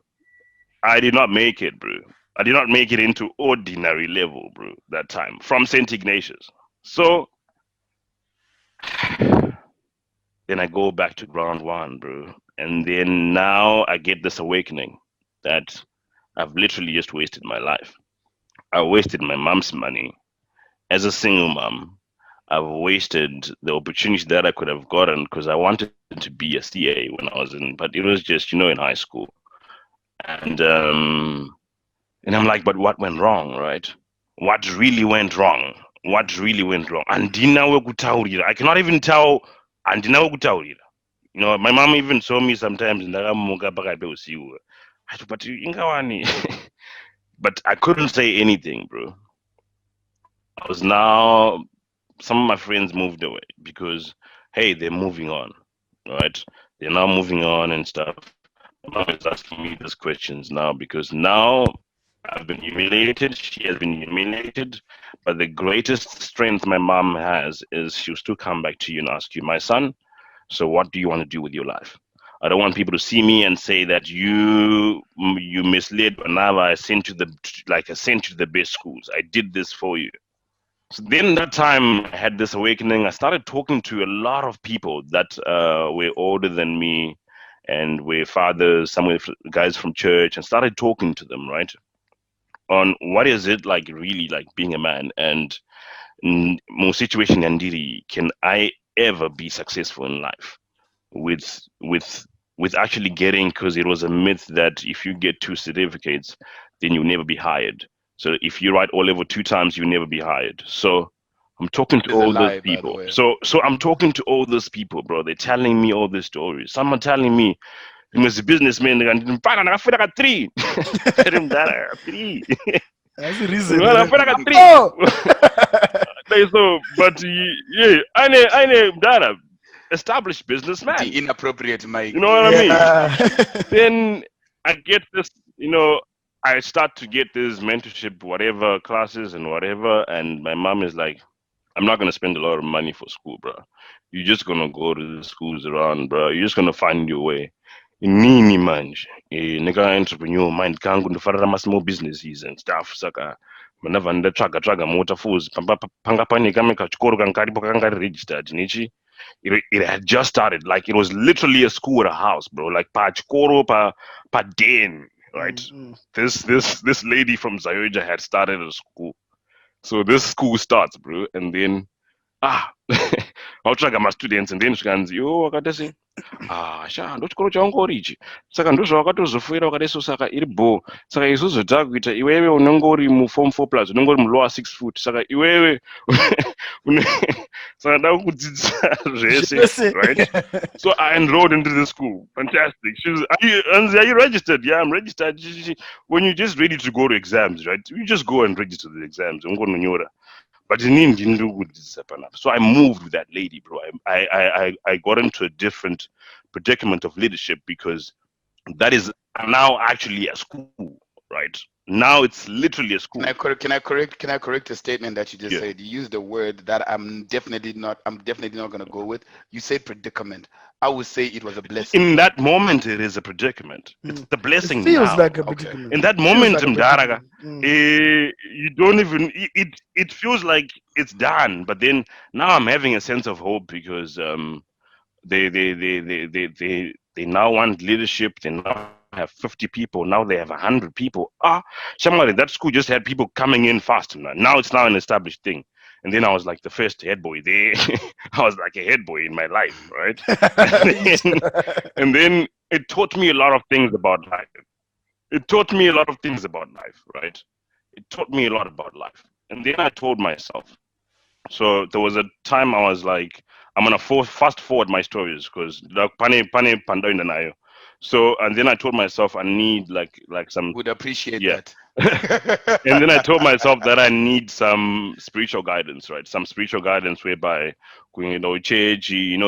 I did not make it, bro. I did not make it into ordinary level, bro. That time from Saint Ignatius. So then I go back to ground one, bro, and then now I get this awakening that I've literally just wasted my life. I wasted my mom's money as a single mom. I've wasted the opportunity that I could have gotten because I wanted to be a CA when I was in, but it was just in high school, and and I'm like, but what went wrong, right? What really went wrong? What really went wrong? Andina wekutaurira. I cannot even tell. Andina wekutaurira. My mom even saw me sometimes ndakamuka pakati peusiku. But ingawani. But I couldn't say anything, bro. I was now some of my friends moved away because hey, they're moving on, right? They're now moving on and stuff. My mom is asking me these questions now because now I've been humiliated. She has been humiliated. But the greatest strength my mom has is she'll still come back to you and ask you, my son, so what do you want to do with your life? I don't want people to see me and say that you misled Banava. I sent you to the best schools. I did this for you. So then that time I had this awakening. I started talking to a lot of people that were older than me and were fathers, some were guys from church, and started talking to them, right? On what is it like really like being a man and more situation Yandiri, can I ever be successful in life with actually getting, because it was a myth that if you get 2 certificates then you'll never be hired. So if you write O level 2 times you'll never be hired. So I'm talking to Is a all those lie, by the people. way. So I'm talking to all those people, bro. They're telling me all these stories. Some are telling me he was a businessman and I got three. Three. That's the reason. Well, I feel like a three. Oh. So, but yeah, I know Dana, established businessman. The inappropriate mic. You know what I mean? Yeah. Then I get this, I start to get this mentorship, whatever classes and whatever, and my mom is like, I'm not gonna spend a lot of money for school, bro. You're just gonna go to the schools around, bro. You're just gonna find your way. Nini manje, nigga entrepreneur mind kangu ndofarira ma small businesses and stuff. Saka manava ndatsvaga mota fools panga pane kamwe kachikoro kanga karipo kakanga registered nechi. It had just started. Like it was literally a school at a house, bro. Like pa chikoro pa den, right? This lady from Zayoja had started a school. So this school starts, bro, and then vautsvaga ma-students and then zvikanzi iwo wakati sei sha ndochikoro chaungori ichi saka ndozvawakatozofoira wakati so saka iri bho saka isusu takuita iwewe unenge uri muform 4+ unenge uri mulower 6 foot saka iwewe saka da kudzidzisa zvese, right? So I enrolled into the school. Fantastic. She was, are you registered? Yeah, I'm registered. When you're just ready to go to exams, right? You just go and register the exams. But so I moved with that lady, bro. I got into a different predicament of leadership because that is now actually a school, right? Now it's literally a school. Can I correct a statement that you just said? You used the word that I'm definitely not going to go with. You said predicament. I would say it was a blessing. In that moment, it is a predicament. It's the blessing. It feels now. like a predicament. In that moment, you don't even. It feels like it's done. But then now I'm having a sense of hope because they now want leadership. They now have 50 people. Now they have 100 people. Somebody that school just had people coming in fast. Now it's now an established thing. And then I was like the first head boy there. I was like a head boy in my life, right? And then it taught me a lot of things about life. It taught me a lot of things about life, right? It taught me a lot about life. And then I told myself. So there was a time I was like, I'm gonna fast forward my stories because pane panda in the. So and then I told myself I need like some would appreciate that. And then I told myself that I need some spiritual guidance, right? Some spiritual guidance whereby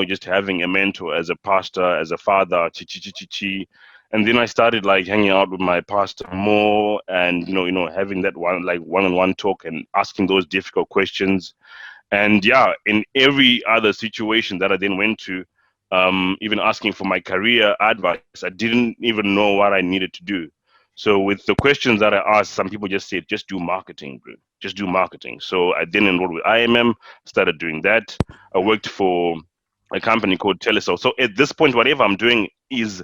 just having a mentor as a pastor, as a father, and then I started like hanging out with my pastor more and having that one-on-one talk and asking those difficult questions. And yeah, in every other situation that I then went to, even asking for my career advice, I didn't even know what I needed to do. So with the questions that I asked, some people just said, just do marketing, bro. Just do marketing. So I then enrolled with IMM, started doing that. I worked for a company called Telesol. So at this point, whatever I'm doing is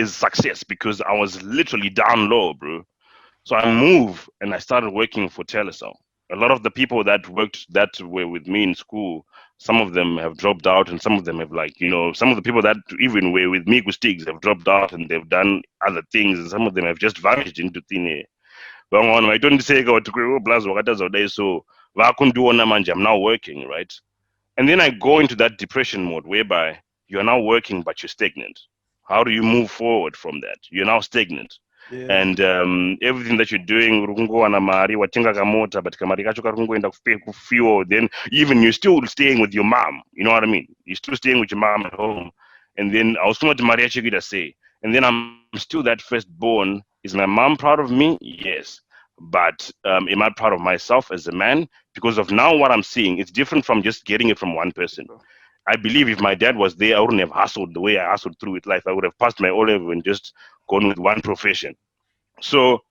success because I was literally down low, bro. So I moved and I started working for Telesol. A lot of the people that worked that were with me in school, some of them have dropped out, and some of them have like, some of the people that even were with me with Stigs have dropped out and they've done other things, and some of them have just vanished into thin air. Vamwe vaitondiseka kuti blazo wakatadza so vakundiona manje I'm now working, right? And then I go into that depression mode whereby you're now working but you're stagnant. How do you move forward from that? You're now stagnant. Yeah. And everything that you're doing, uri kungowana mari, watenga kamota, but kamari kacho kari kungoenda kufuel, then even you're still staying with your mom. You know what I mean? You're still staying with your mom at home. And then I was going to Maria Chigida say, and then I'm still that firstborn. Is my mom proud of me? Yes. But am I proud of myself as a man? Because of now what I'm seeing, it's different from just getting it from one person. I believe if my dad was there, I wouldn't have hustled the way I hustled through with life. I would have passed my O level and just gone with one profession. So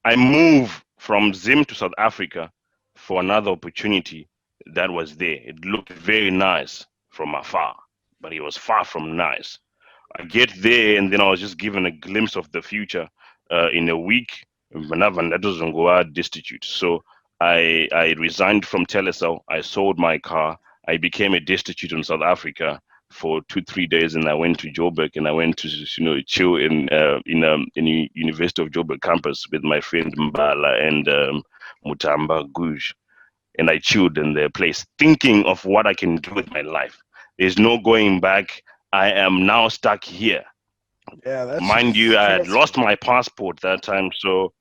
I moved from Zim to South Africa for another opportunity that was there. It looked very nice from afar, but it was far from nice. I get there and then I was just given a glimpse of the future in a week. That doesn't go out destitute. So I resigned from Telecel. I sold my car. I became a destitute in South Africa for 2 3 days, and I went to Joburg and I went to chill in the University of Joburg campus with my friend Mbala and Mutamba Guj, and I chilled in their place, thinking of what I can do with my life. There's no going back. I am now stuck here. Yeah, that shit Mind is you, I had stressful. lost my passport that time, so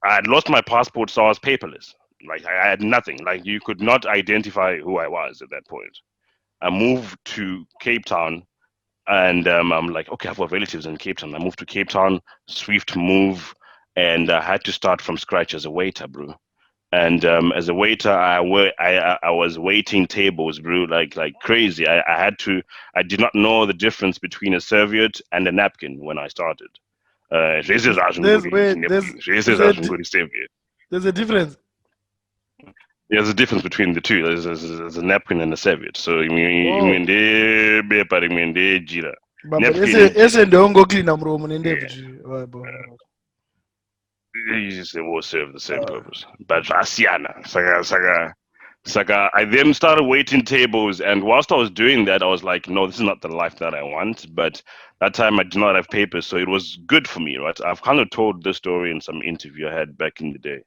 I had lost my passport, so I was paperless. Like I had nothing. Like you could not identify who I was at that point. I moved to Cape Town, and I'm like, okay, I've got relatives in Cape Town. I moved to Cape Town, swift move, and I had to start from scratch as a waiter, bro. And as a waiter, I was waiting tables, bro, like crazy. I had to. I did not know the difference between a serviette and a napkin when I started. Zvese There's zvazvingori wait, napkin, zvese there's a di- zvazvingori serviette. there's a difference. There's a difference between the two. There's a napkin and a serviette. So Oh, imwe ndebepa rimwe ndejira. but Napkin ese ndongo clean muromo nendebvu. Oh, boy. they will serve the same Uh, purpose. But Asiana, Saka, I then started waiting tables, and whilst I was doing that, I was like, no, this is not the life that I want. But that time I did not have papers, so it was good for me, right? I've kind of told this story in some interview I had back in the day.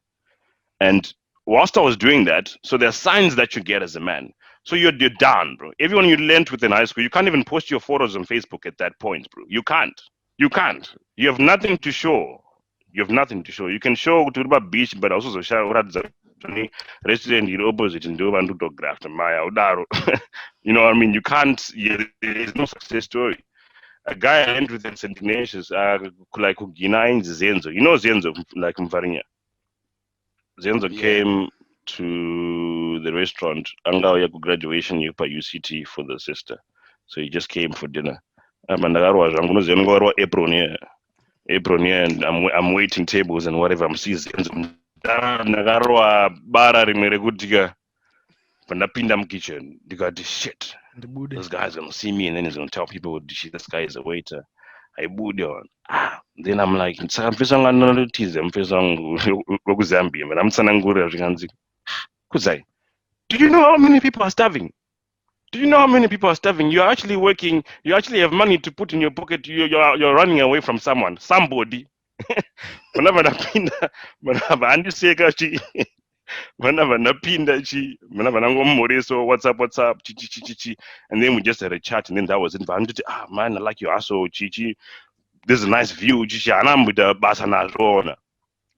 And whilst I was doing that, so there are signs that you get as a man. So you're down, bro. Everyone you learned with in high school, you can't even post your photos on Facebook at that point, bro. You can't. You can't. You have nothing to show. You have nothing to show. You can show to the beach, but also show restaurant in opposite in Dover and photographed Maya Udaro. You know what I mean? You can't. There is no success story. A guy I went with in St. Ignatius, like Ugina in Zenzo. You know Zenzo, like Mfarinya. Zenzo Yeah. came to the restaurant. Anga ya graduation yupa UCT for the sister. So he just came for dinner. Mandagarwa zvangu noziva apron here. Apron here, and I'm waiting tables and whatever. I'm seeing Zenzo. Ndakarwa bara rimwe rekuti pandapinda mukitchen ndikati shit, the booty. this guy's gonna see me and then he's gonna tell people this guy is a waiter. Aibude on. Then I'm like, saka mfisa wangu anotize mfisa wangu wekuzambia but amtsanangurira zvikanzi kuzai, do you know how many people are starving? Do you know how many people are starving? You're actually working, you actually have money to put in your pocket, you're running away from somebody. Whenever napinda manava andiseka chi manava napinda chi manava nangomhoreso what's up chi, and then we just had a chat and then that was it. Man, I like your aso chi, this is a nice view chi anambida basa nazvona.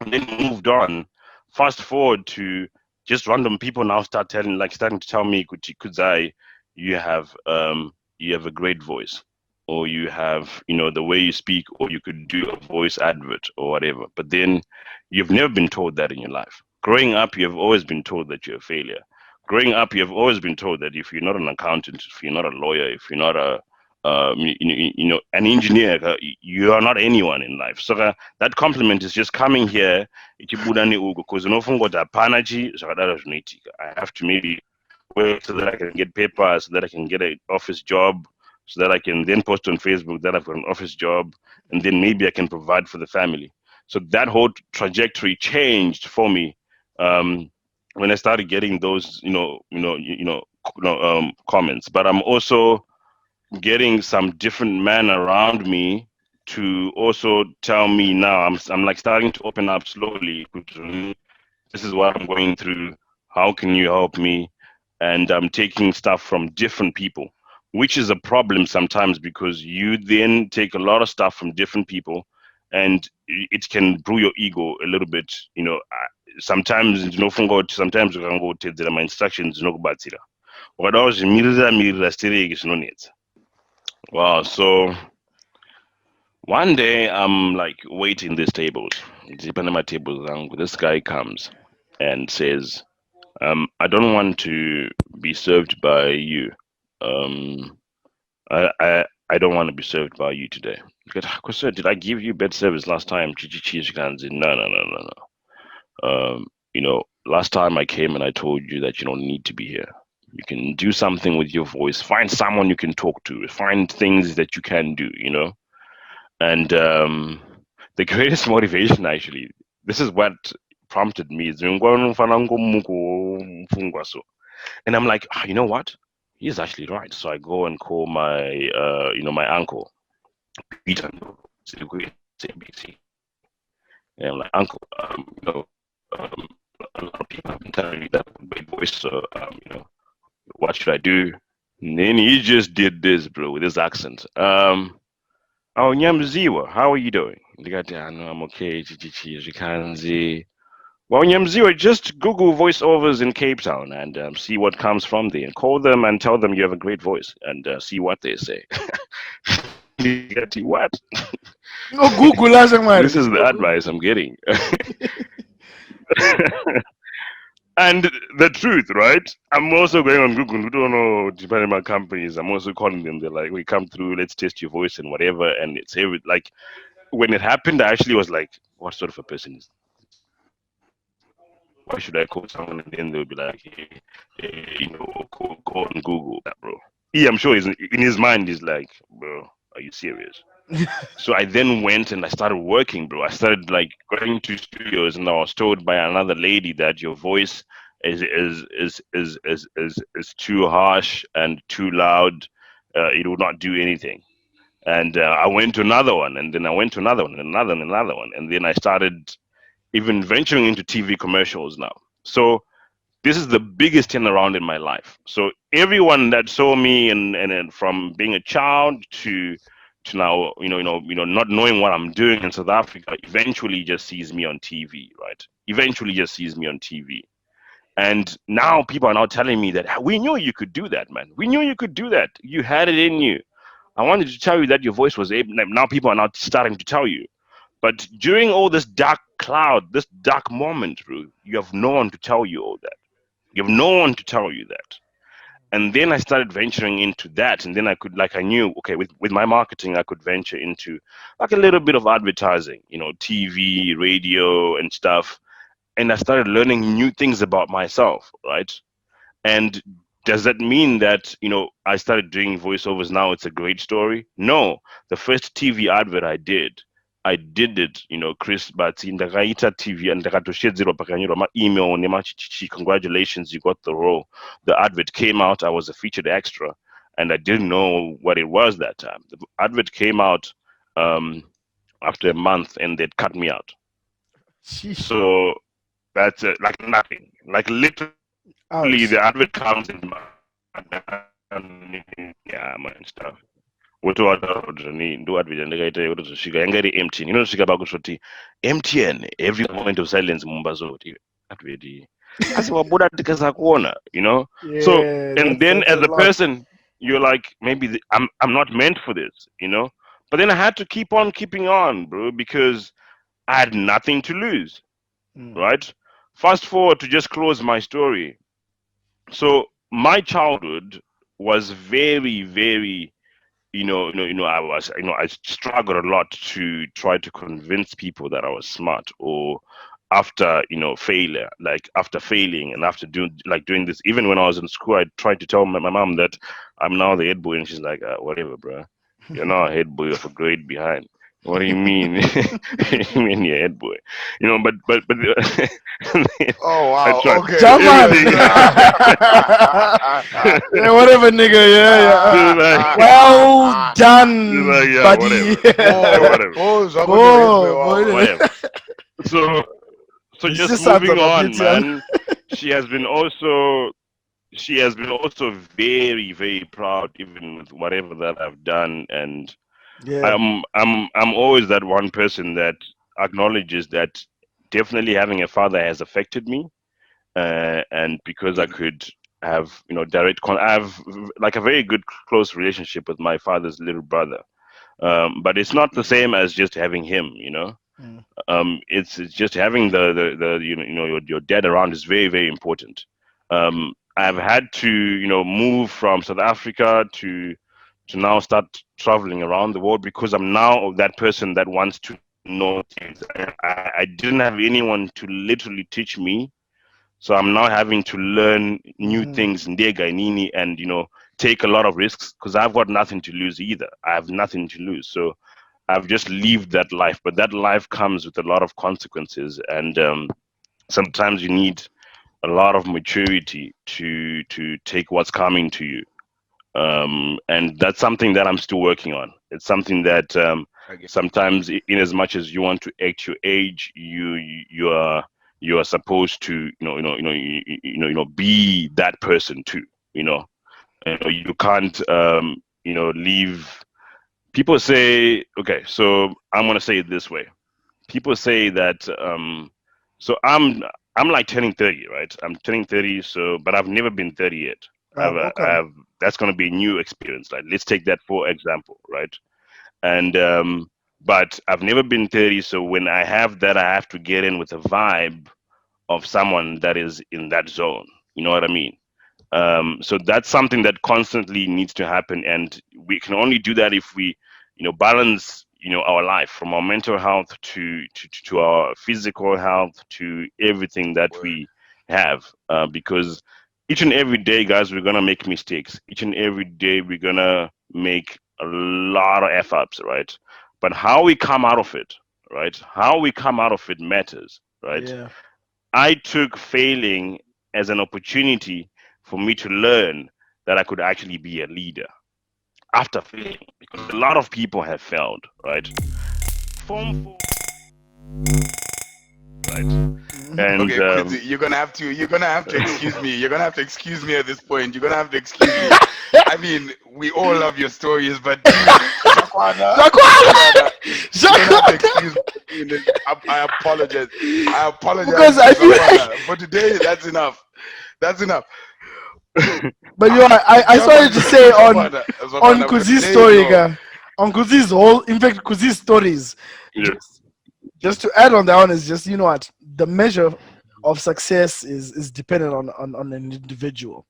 And then moved on. Fast forward to just random people now starting to tell me, Kudzai, you have a great voice, or you have the way you speak, or you could do a voice advert or whatever. But then you've never been told that in your life. Growing up, you've always been told that you're a failure. growing up, you have always been told that if you're not an accountant, if you're not a lawyer, if you're not a an engineer, you are not anyone in life. So that compliment is just coming here. Because I have to maybe work so that I can get papers, so that I can get an office job, so that I can then post on Facebook that I've got an office job, and then maybe I can provide for the family. So that whole trajectory changed for me when I started getting those, comments. But I'm also getting some different men around me to also tell me now. I'm like starting to open up slowly. This is what I'm going through. How can you help me? And I'm taking stuff from different people, which is a problem sometimes because you then take a lot of stuff from different people, and it can brew your ego a little bit. Sometimes sometimes you can go to my instructions nokubatsira ukadawo zvimirira sitereki zvinonetsa. Wow. So one day I'm like waiting these tables. Panama tables, and this guy comes and says, I don't want to be served by you. Um, I don't want to be served by you today. Sir, did I give you bad service last time? No, no, no, no, no. Last time I came and I told you that you don't need to be here. You can do something with your voice. Find someone you can talk to. Find things that you can do. And the greatest motivation, actually, this is what prompted me. And I'm like, you know what? He's actually right. So I go and call my uncle, Peter, ABC. And I'm like, uncle, um, a lot of people have been telling me that with my voice. So, what should I do? And then he just did this, bro, with his accent. Oh, Nyamziwa, how are you doing? The guy, "Yeah, no, I'm okay. Chikanzi. Well, Nyamziwa, just Google voiceovers in Cape Town and see what comes from there. And call them and tell them you have a great voice and see what they say." What? No Google This Mari. is the advice I'm getting. And the truth, right? I'm also going on Google. We don't know depending on companies. I'm also calling them. They're like, "We come through. Let's test your voice and whatever." And it's like when it happened, I actually was like, "What sort of a person is? Why should I call someone?" And then they'll be like, go on Google that, bro. I'm sure in his mind, he's like, "Bro, are you serious?" So I then went and I started working, bro. I started like going to studios, and I was told by another lady that your voice is too harsh and too loud. It will not do anything. And I went to another one, and then I went to another one, and another one, and then I started even venturing into TV commercials now. So this is the biggest turnaround in my life. So everyone that saw me and from being a child to now, not knowing what I'm doing in South Africa, eventually just sees me on TV, right? Eventually just sees me on TV. And now people are now telling me that we knew you could do that, man. We knew you could do that. You had it in you. I wanted to tell you that your voice was able. Now people are now starting to tell you. But during all this dark cloud, this dark moment, bro, you have no one to tell you all that. You have no one to tell you that. And then I started venturing into that, and then I knew, okay, with my marketing, I could venture into like a little bit of advertising, TV, radio, and stuff. And I started learning new things about myself, right? And does that mean that, I started doing voiceovers now? It's a great story? No. The first TV advert I did it, Chris Batsi, ndakaita TV and ndakatoshedzerwa pakanyurwa email nemachichichi, congratulations, you got the role. The advert came out, I was a featured extra, and I didn't know what it was that time. The advert came out um, after a month, and they'd cut me out. Sheesh. So that's like nothing. Like literally, Ouch. the advert comes in, yeah, man, stuff. Wotowataudani ndo advert yandakaita yekutozosvika yanga iri MTN inozosvika pakutoti MTN every moment of silence mumbazo kuti advert iyi asi wabuda tikasakuona. So Yeah, and then that's as a a lot. person you're like maybe I'm not meant for this. But then I had to keep on keeping on, bro, because I had nothing to lose, Mm. right? Fast forward to just close my story. So my childhood was very, very, I struggled a lot to try to convince people that I was smart, or after, failure, like after failing and after doing this, even when I was in school, I tried to tell my mom that I'm now the head boy, and she's like, whatever, bro, you're not a head boy of a grade behind. What do you mean? You mean you're head boy? But Oh I wow. tried Okay. German. everything. Yeah, whatever, nigga. Yeah, yeah. Just like, Well just done, like, yeah, buddy. whatever, yeah, Bo, whatever, Bo, Zakoto Hezbe, Bo, wow. boy. whatever. So, so It's just just out moving of a on, pity. man. She has been also, she has been also very, very proud, even with whatever that I've done, and Yeah. I'm always that one person that acknowledges that definitely having a father has affected me, and because I Mhm. could have, I have like a very good close relationship with my father's little brother, but it's not the Mhm. same as just having him, Mm. it's just having the your dad around is very, very important. I've Mhm. had to, move from South Africa to now start traveling around the world because I'm now that person that wants to know things. I didn't have anyone to literally teach me, so I'm now having to learn new Mhm. things in Gainini, and take a lot of risks because I've got nothing to lose either. I have nothing to lose, so I've just lived that life. But that life comes with a lot of consequences, and sometimes you need a lot of maturity to take what's coming to you. And that's something that I'm still working on. It's something that I get sometimes, in as much as you want to act your age, you are supposed to, be that person too. You know, you can't, leave. People say, okay, so I'm gonna say it this way. People say that, so I'm like turning 30, right? I'm turning 30, so but I've never been 30 yet. Welcome. That's gonna be a new experience. Like, let's take that for example, right? And but I've never been 30, so when I have that, I have to get in with a vibe of someone that is in that zone. You know what I mean? So that's something that constantly needs to happen, and we can only do that if we, balance, our life from our mental health to our physical health to everything that word. we have. Because each and every day, guys, we're gonna make mistakes. Each and every day, we're gonna make a lot of f ups, right? But how we come out of it, right? How we come out of it matters, right? Yeah. I took failing as an opportunity for me to learn that I could actually be a leader after failing, because a lot of people have failed, right? Form 4, right? Mhm. And Okay, Quincy, you're gonna have to excuse me. You're gonna have to excuse me at this point. You're gonna have to excuse me. I mean, we all love your stories, but Shakwana, Shakwala! Shakwana, you're gonna have to Shakwala! excuse me for doing this. I apologize. I Because apologize, I feel like, Shakwana. For today, that's enough. That's enough. but you know, I started to Shakwana, say on Shakwana, for Kuzi's today, story, yo. guy. On Kuzi's whole, in fact, Kuzi's stories. yeah, Just to add on that one is just, you know what, the measure of success is dependent on an individual.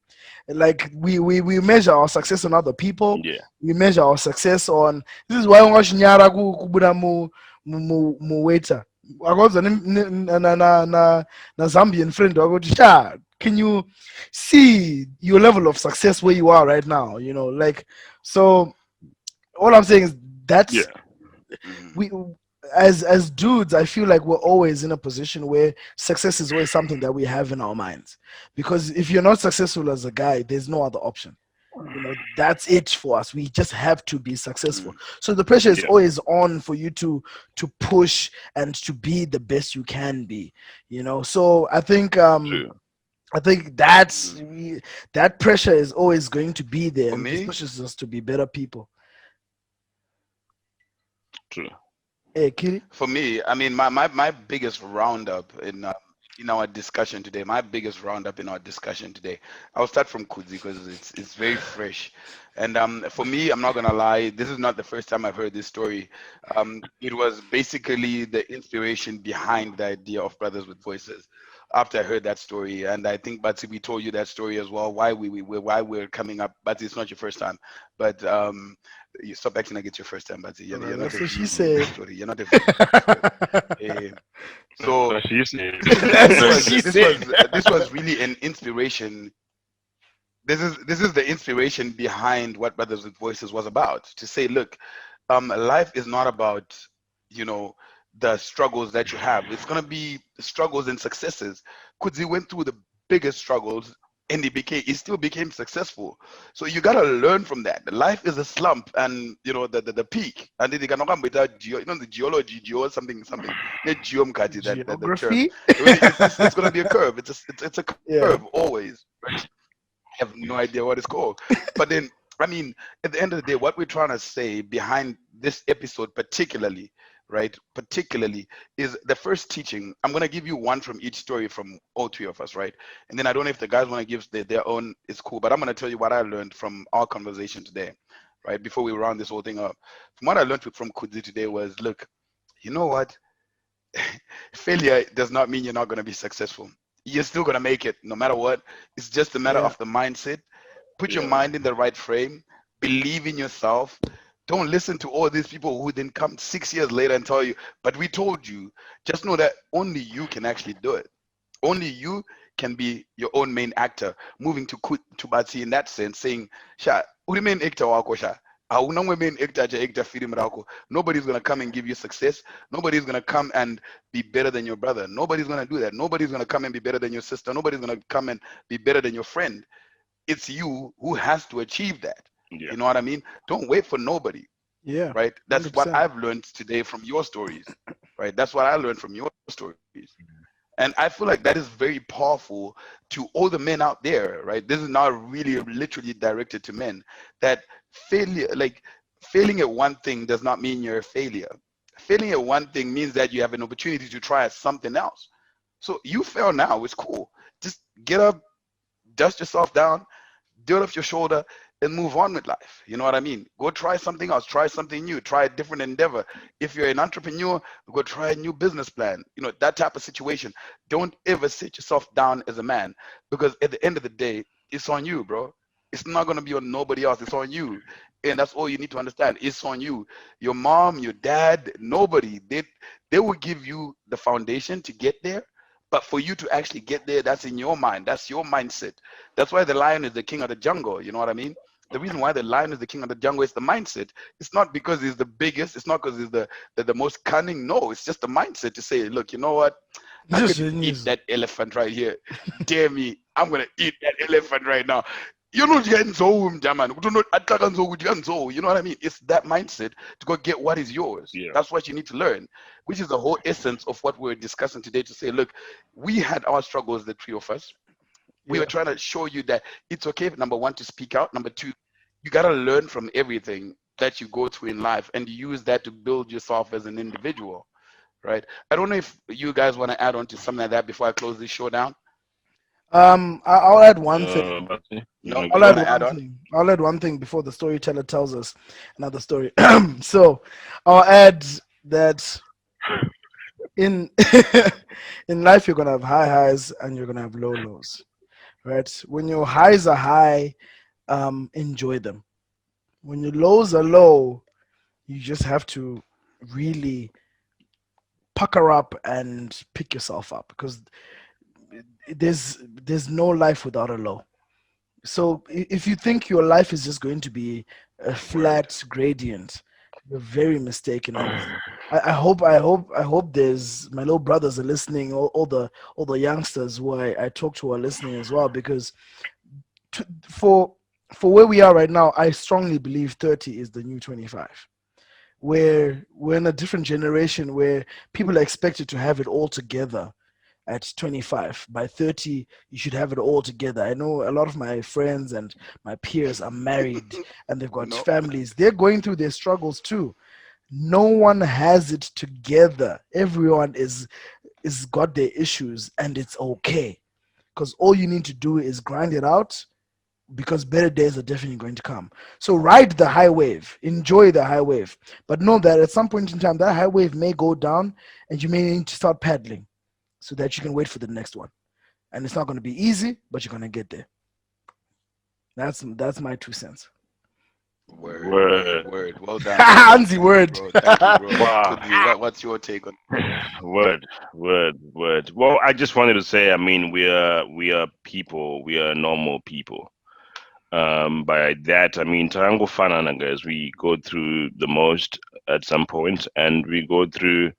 Like we measure our success on other people. yeah, We measure our success on, this is why nyara kubuna mu waiter wagoza na Zambian friend wago sha, can you see your level of success where you are right now, like, so all I'm saying is that's, yeah, Mhm. we, as dudes, I feel like we're always in a position where success is always something that we have in our minds, because if you're not successful as a guy, there's no other option. That's it for us. We just have to be successful, Mhm. so the pressure is yeah. always on for you to push and to be the best you can be. So True, I think that's, Mhm. that pressure is always going to be there, For and this me, pushes us to be better people. true. Hey, Kiri. I mean, my biggest roundup in our discussion today, I'll start from Kuzi because it's very fresh. And for me, I'm not gonna lie, this is not the first time I've heard this story. It was basically the inspiration behind the idea of Brothers with Voices. after I heard that story, and I think Batsy, we told you that story as well. Why we're coming up, Batsy, it's not your first time, but you stop acting like it's your first time, Batsy. You're not That's a what she virgin in this said. story. You're not a virgin in this story. Eh, That's so what she said. That's what she said. this was really an inspiration. This is the inspiration behind what Brothers with Voices was about. To say, look, life is not about, you know, the struggles that you have. It's gonna be struggles and successes. Kudzi went through the biggest struggles and he still became successful. So you gotta learn from that. Life is a slump and you know the peak. And then you can come with that you know the geology, geo something. Not geomkati, that the term. Geography. It's gonna be a curve. It's a curve Yeah. always, right? I have no idea what it's called. But then, I mean, at the end of the day, what we're trying to say behind this episode, particularly, right, particularly, is the first teaching. I'm going to give you one from each story from all three of us, right? And then I don't know if the guys want to give their own, it's cool. But I'm going to tell you what I learned from our conversation today, right, before we round this whole thing up. From what I learned from Kudzi today was, look, you know what? Failure does not mean you're not going to be successful. You're still going to make it no matter what. It's just a matter Yeah. of the mindset. Put your Yeah. mind in the right frame. Believe in yourself. Don't listen to all these people who then come 6 years later and tell you, but we told you. Just know that only you can actually do it. Only you can be your own main actor. Moving to Batsi in that sense, saying, Sha, who the main actor wako Sha? Hauna main actor ja actor film rako. Nobody's gonna come and give you success. Nobody's gonna come and be better than your brother. Nobody's gonna do that. Nobody's gonna come and be better than your sister. Nobody's gonna come and be better than your friend. It's you who has to achieve that. Yeah. You know what I mean? Don't wait for nobody, Yeah. right? That's what 100%. I've learned today from your stories, right? That's what I learned from your stories. And I feel like that is very powerful to all the men out there, right? This is not really literally directed to men. That failure, like failing at one thing does not mean you're a failure. Failing at one thing means that you have an opportunity to try at something else. So you fail now, it's cool. Just get up, dust yourself down, do it off your shoulder, and move on with life. You know what I mean? Go try something else, try something new, try a different endeavor. If you're an entrepreneur, go try a new business plan. You know, that type of situation. Don't ever sit yourself down as a man because at the end of the day, it's on you, bro. It's not going to be on nobody else. It's on you. And that's all you need to understand. It's on you. Your mom, your dad, nobody. They will give you the foundation to get there. But for you to actually get there, that's in your mind. That's your mindset. That's why the lion is the king of the jungle. You know what I mean? The reason why the lion is the king of the jungle is the mindset. It's not because he's the biggest. It's not because he's the most cunning. No, it's just the mindset to say, look, you know what? I Just could eat genius. that elephant right here. Dare me. I'm going to eat that elephant right now. You're not getting so, Jaman. You know what I mean? It's that mindset to go get what is yours. Yeah. That's what you need to learn, which is the whole essence of what we're discussing today to say, look, we had our struggles, the three of us. We were Yeah. trying to show you that it's okay, number one, to speak out. Number two, you got to learn from everything that you go through in life and use that to build yourself as an individual, right? I don't know if you guys want to add on to something like that before I close this show down. I'll add one thing. But you No, wanna you I'll go? want add to add one on? thing. I'll add one thing before the storyteller tells us another story. So I'll add that in in life you're gonna have high highs and you're gonna have low lows. Right? When your highs are high, enjoy them. When your lows are low, you just have to really pucker up and pick yourself up because there's no life without a low. So if you think your life is just going to be a Word. flat gradient, you're very mistaken. And I hope there's my little brothers are listening, all the youngsters who I talk to are listening as well, because to, for where we are right now, I strongly believe 30 is the new 25. Where we're in a different generation where people are expected to have it all together at 25. By 30, you should have it all together. I know a lot of my friends and my peers are married and they've got No, families. They're going through their struggles too. No one has it together. Everyone is got their issues and it's okay. Because all you need to do is grind it out because better days are definitely going to come. So ride the high wave, enjoy the high wave, but know that at some point in time that high wave may go down and you may need to start paddling so that you can wait for the next one. and it's not going to be easy, but you're going to get there. That's my 2 cents. Word, word, Word. word. Well done, well done. Hansi Thank you, word. bro. Thank you, bro. Wow. Could you, what's your take on? Word, word. Well, I just wanted to say, I mean, we are people, we are normal people. By that, I mean, Tarango Fanana, guys, we go through the most at some point, and we go through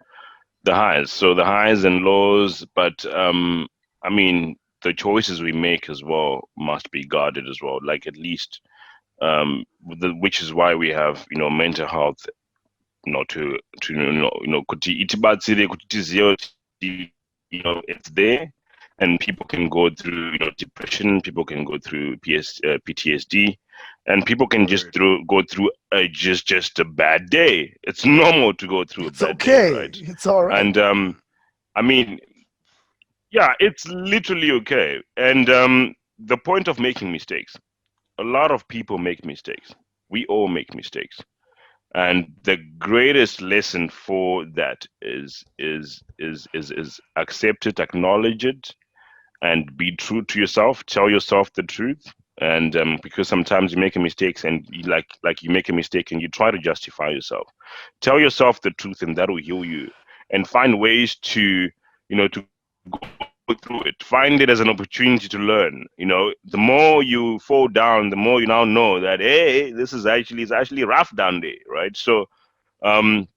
the highs. So the highs and lows, but I mean, the choices we make as well must be guarded as well. Like at least, which is why we have, mental health, to kuti itibatsire kuti tizive kuti it's there, and people can go through depression, people can go through PTSD, and people can just Word. go through just a bad day. It's normal to go through a It's bad day, okay. right? It's all right. And I mean, yeah, it's literally okay. And the point of making mistakes, a lot of people make mistakes. We all make mistakes, and the greatest lesson for that is accept it, acknowledge it, and be true to yourself. Tell yourself the truth. And because sometimes you make a mistake, and like you make a mistake and you try to justify yourself. Tell yourself the truth, and that will heal you. And find ways to go through it. Find it as an opportunity to learn. The more you fall down, the more you now know that, hey, this is actually it's actually rough down there, right? So um,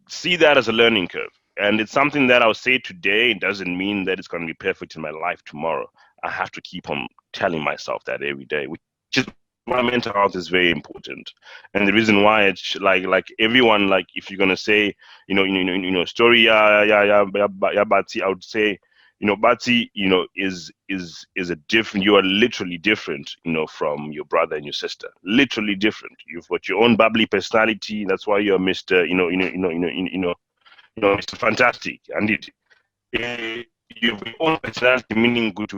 see that as a learning curve. And it's something that I'll say today. It doesn't mean that it's going to be perfect in my life tomorrow. I have to keep on telling myself that every day, which is why mental health is very important. And the reason why it's like everyone, like if you're gonna say, story, yeah, Bati, I would say, Bati, is a different. You are literally different, from your brother and your sister. Literally different. You've got your own bubbly personality. That's why you're Mr. Mr. Fantastic. And you've your own personality, meaning good to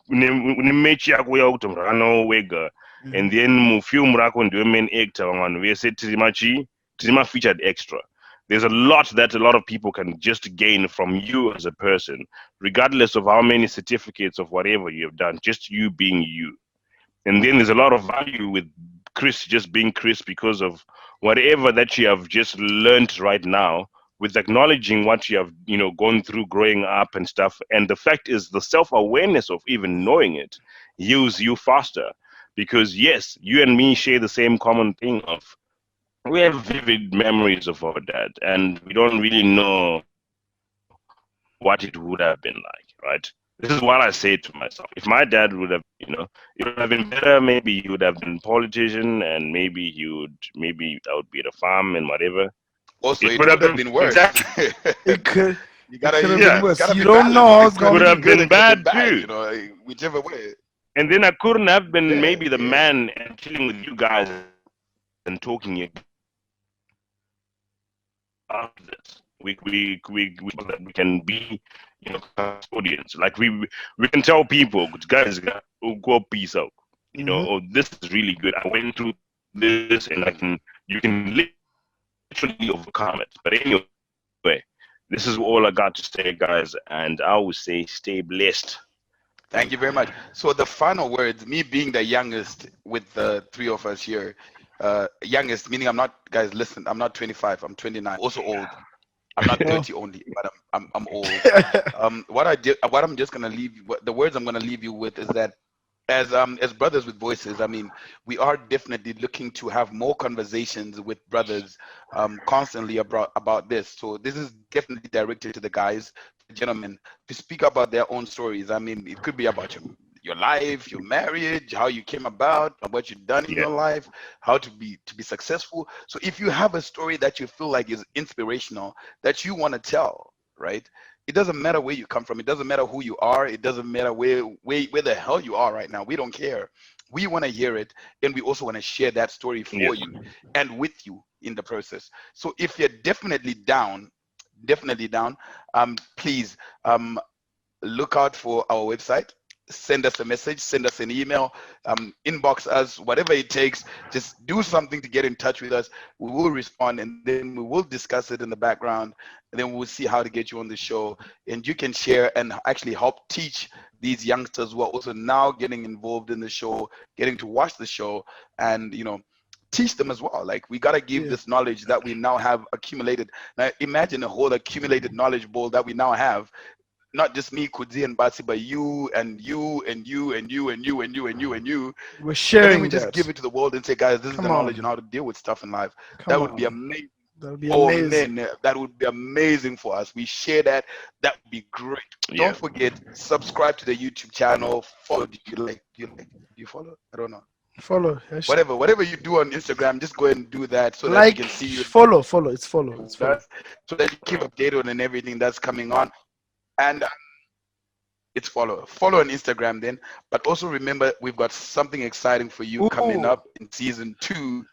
match yako ya kuti murano wega. Mhm. And then mufilm rako ndiwe main actor vamwana vese tirima featured extra. There's a lot that a lot of people can just gain from you as a person, regardless of how many certificates of whatever you have done, just you being you. And then there's a lot of value with Chris just being Chris because of whatever that you have just learned right now, with acknowledging what you have gone through growing up and stuff. And the fact is, the self-awareness of even knowing it heals you faster, because yes, you and me share the same common thing of we have vivid memories of our dad, and we don't really know what it would have been like, right? This is what I say to myself. If my dad would have, it would have been better. Maybe he would have been a politician, and maybe I would be at a farm and whatever. Also, It it would have could have been been worse. exactly, It could you it gotta, could have been yeah. it's worse. gotta You be don't know balanced. how It it's could gonna Could be be. have good been and could have been bad bad. too. Whichever way. And then I couldn't have been Yeah, maybe the yeah. man and chilling with you guys and talking about this. We can be, custodians. Like we can tell people, guys, go peace out. Hmm. Oh, this is really good. I went through this, and you can literally overcome it. But anyway, this is all I got to say, guys. And I will say, stay blessed. Thank you very much. So the final words, me being the youngest with the three of us here, youngest meaning I'm not, guys, listen, I'm not 25, I'm 29. I'm also old. I'm not Oh. 30 only, but I'm old. What I'm just gonna leave you, the words I'm gonna leave you with is that as brothers with voices, I mean, we are definitely looking to have more conversations with brothers constantly about this. So this is definitely directed to the guys, the gentlemen, to speak about their own stories. I mean, it could be about your life, your marriage, how you came about, what you've done in Yeah, your life, how to be successful. So if you have a story that you feel like is inspirational, that you want to tell, right? It doesn't matter where you come from. It doesn't matter who you are. It doesn't matter where the hell you are right now. We don't care. We want to hear it, and we also want to share that story yeah. for you and with you in the process. So if you're definitely down, please look out for our website. Send us a message, send us an email, inbox us, whatever it takes. Just do something to get in touch with us. We will respond, and then we will discuss it in the background, and then we'll see how to get you on the show. And you can share and actually help teach these youngsters who are also now getting involved in the show, getting to watch the show, and teach them as well. Like, we gotta give Yeah. this knowledge that we now have accumulated. Now imagine a whole accumulated knowledge bowl that we now have, not just me, Kudzi and Batsi, but you and you and you and you and you and you and you and you. We're And then we sharing just that. give it to the world and say, guys, this is the Come knowledge on on. how to deal with stuff in life. Come That would be on. amazing. That'll be Oh amazing. man, that would be amazing for us. We share that. That would be great. Yeah. Don't forget, subscribe to the YouTube channel. Follow. Do you like? Do you follow? I don't know. Follow. Whatever you do on Instagram, just go ahead and do that so that we Like, can see you. follow. It's follow. It's follow. So that you keep updated on everything that's coming on. And it's follow on Instagram then. But also remember, we've got something exciting for you coming Ooh. up in season 2.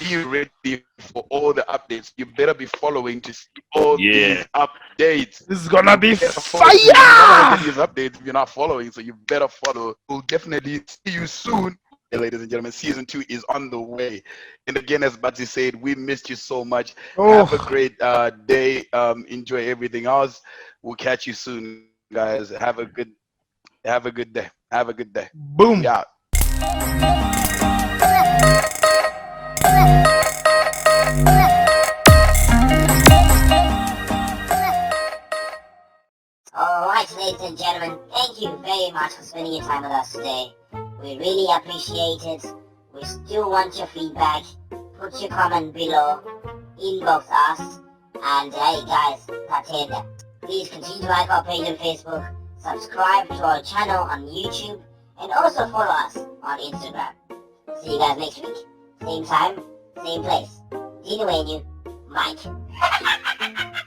Be ready for all the updates. You better be following to see all Yeah. these updates. This is gonna be Better follow. You're not fire. gonna get these updates if you're not following, so you better follow. We'll definitely see you soon. Ladies and gentlemen, season 2 is on the way. And again, as Batsy said, we missed you so much. Have a Oh, great day. Enjoy everything else. We'll catch you soon, guys. Have a good day. Have a good day. boom. We out. Alright, ladies and gentlemen, thank you very much for spending your time with us today. We really appreciate it. We still want your feedback. Put your comment below. Inbox us. And hey guys, that's it. Please continue to like our page on Facebook. Subscribe to our channel on YouTube. And also follow us on Instagram. See you guys next week. Same time, same place. Dino and you, Mike.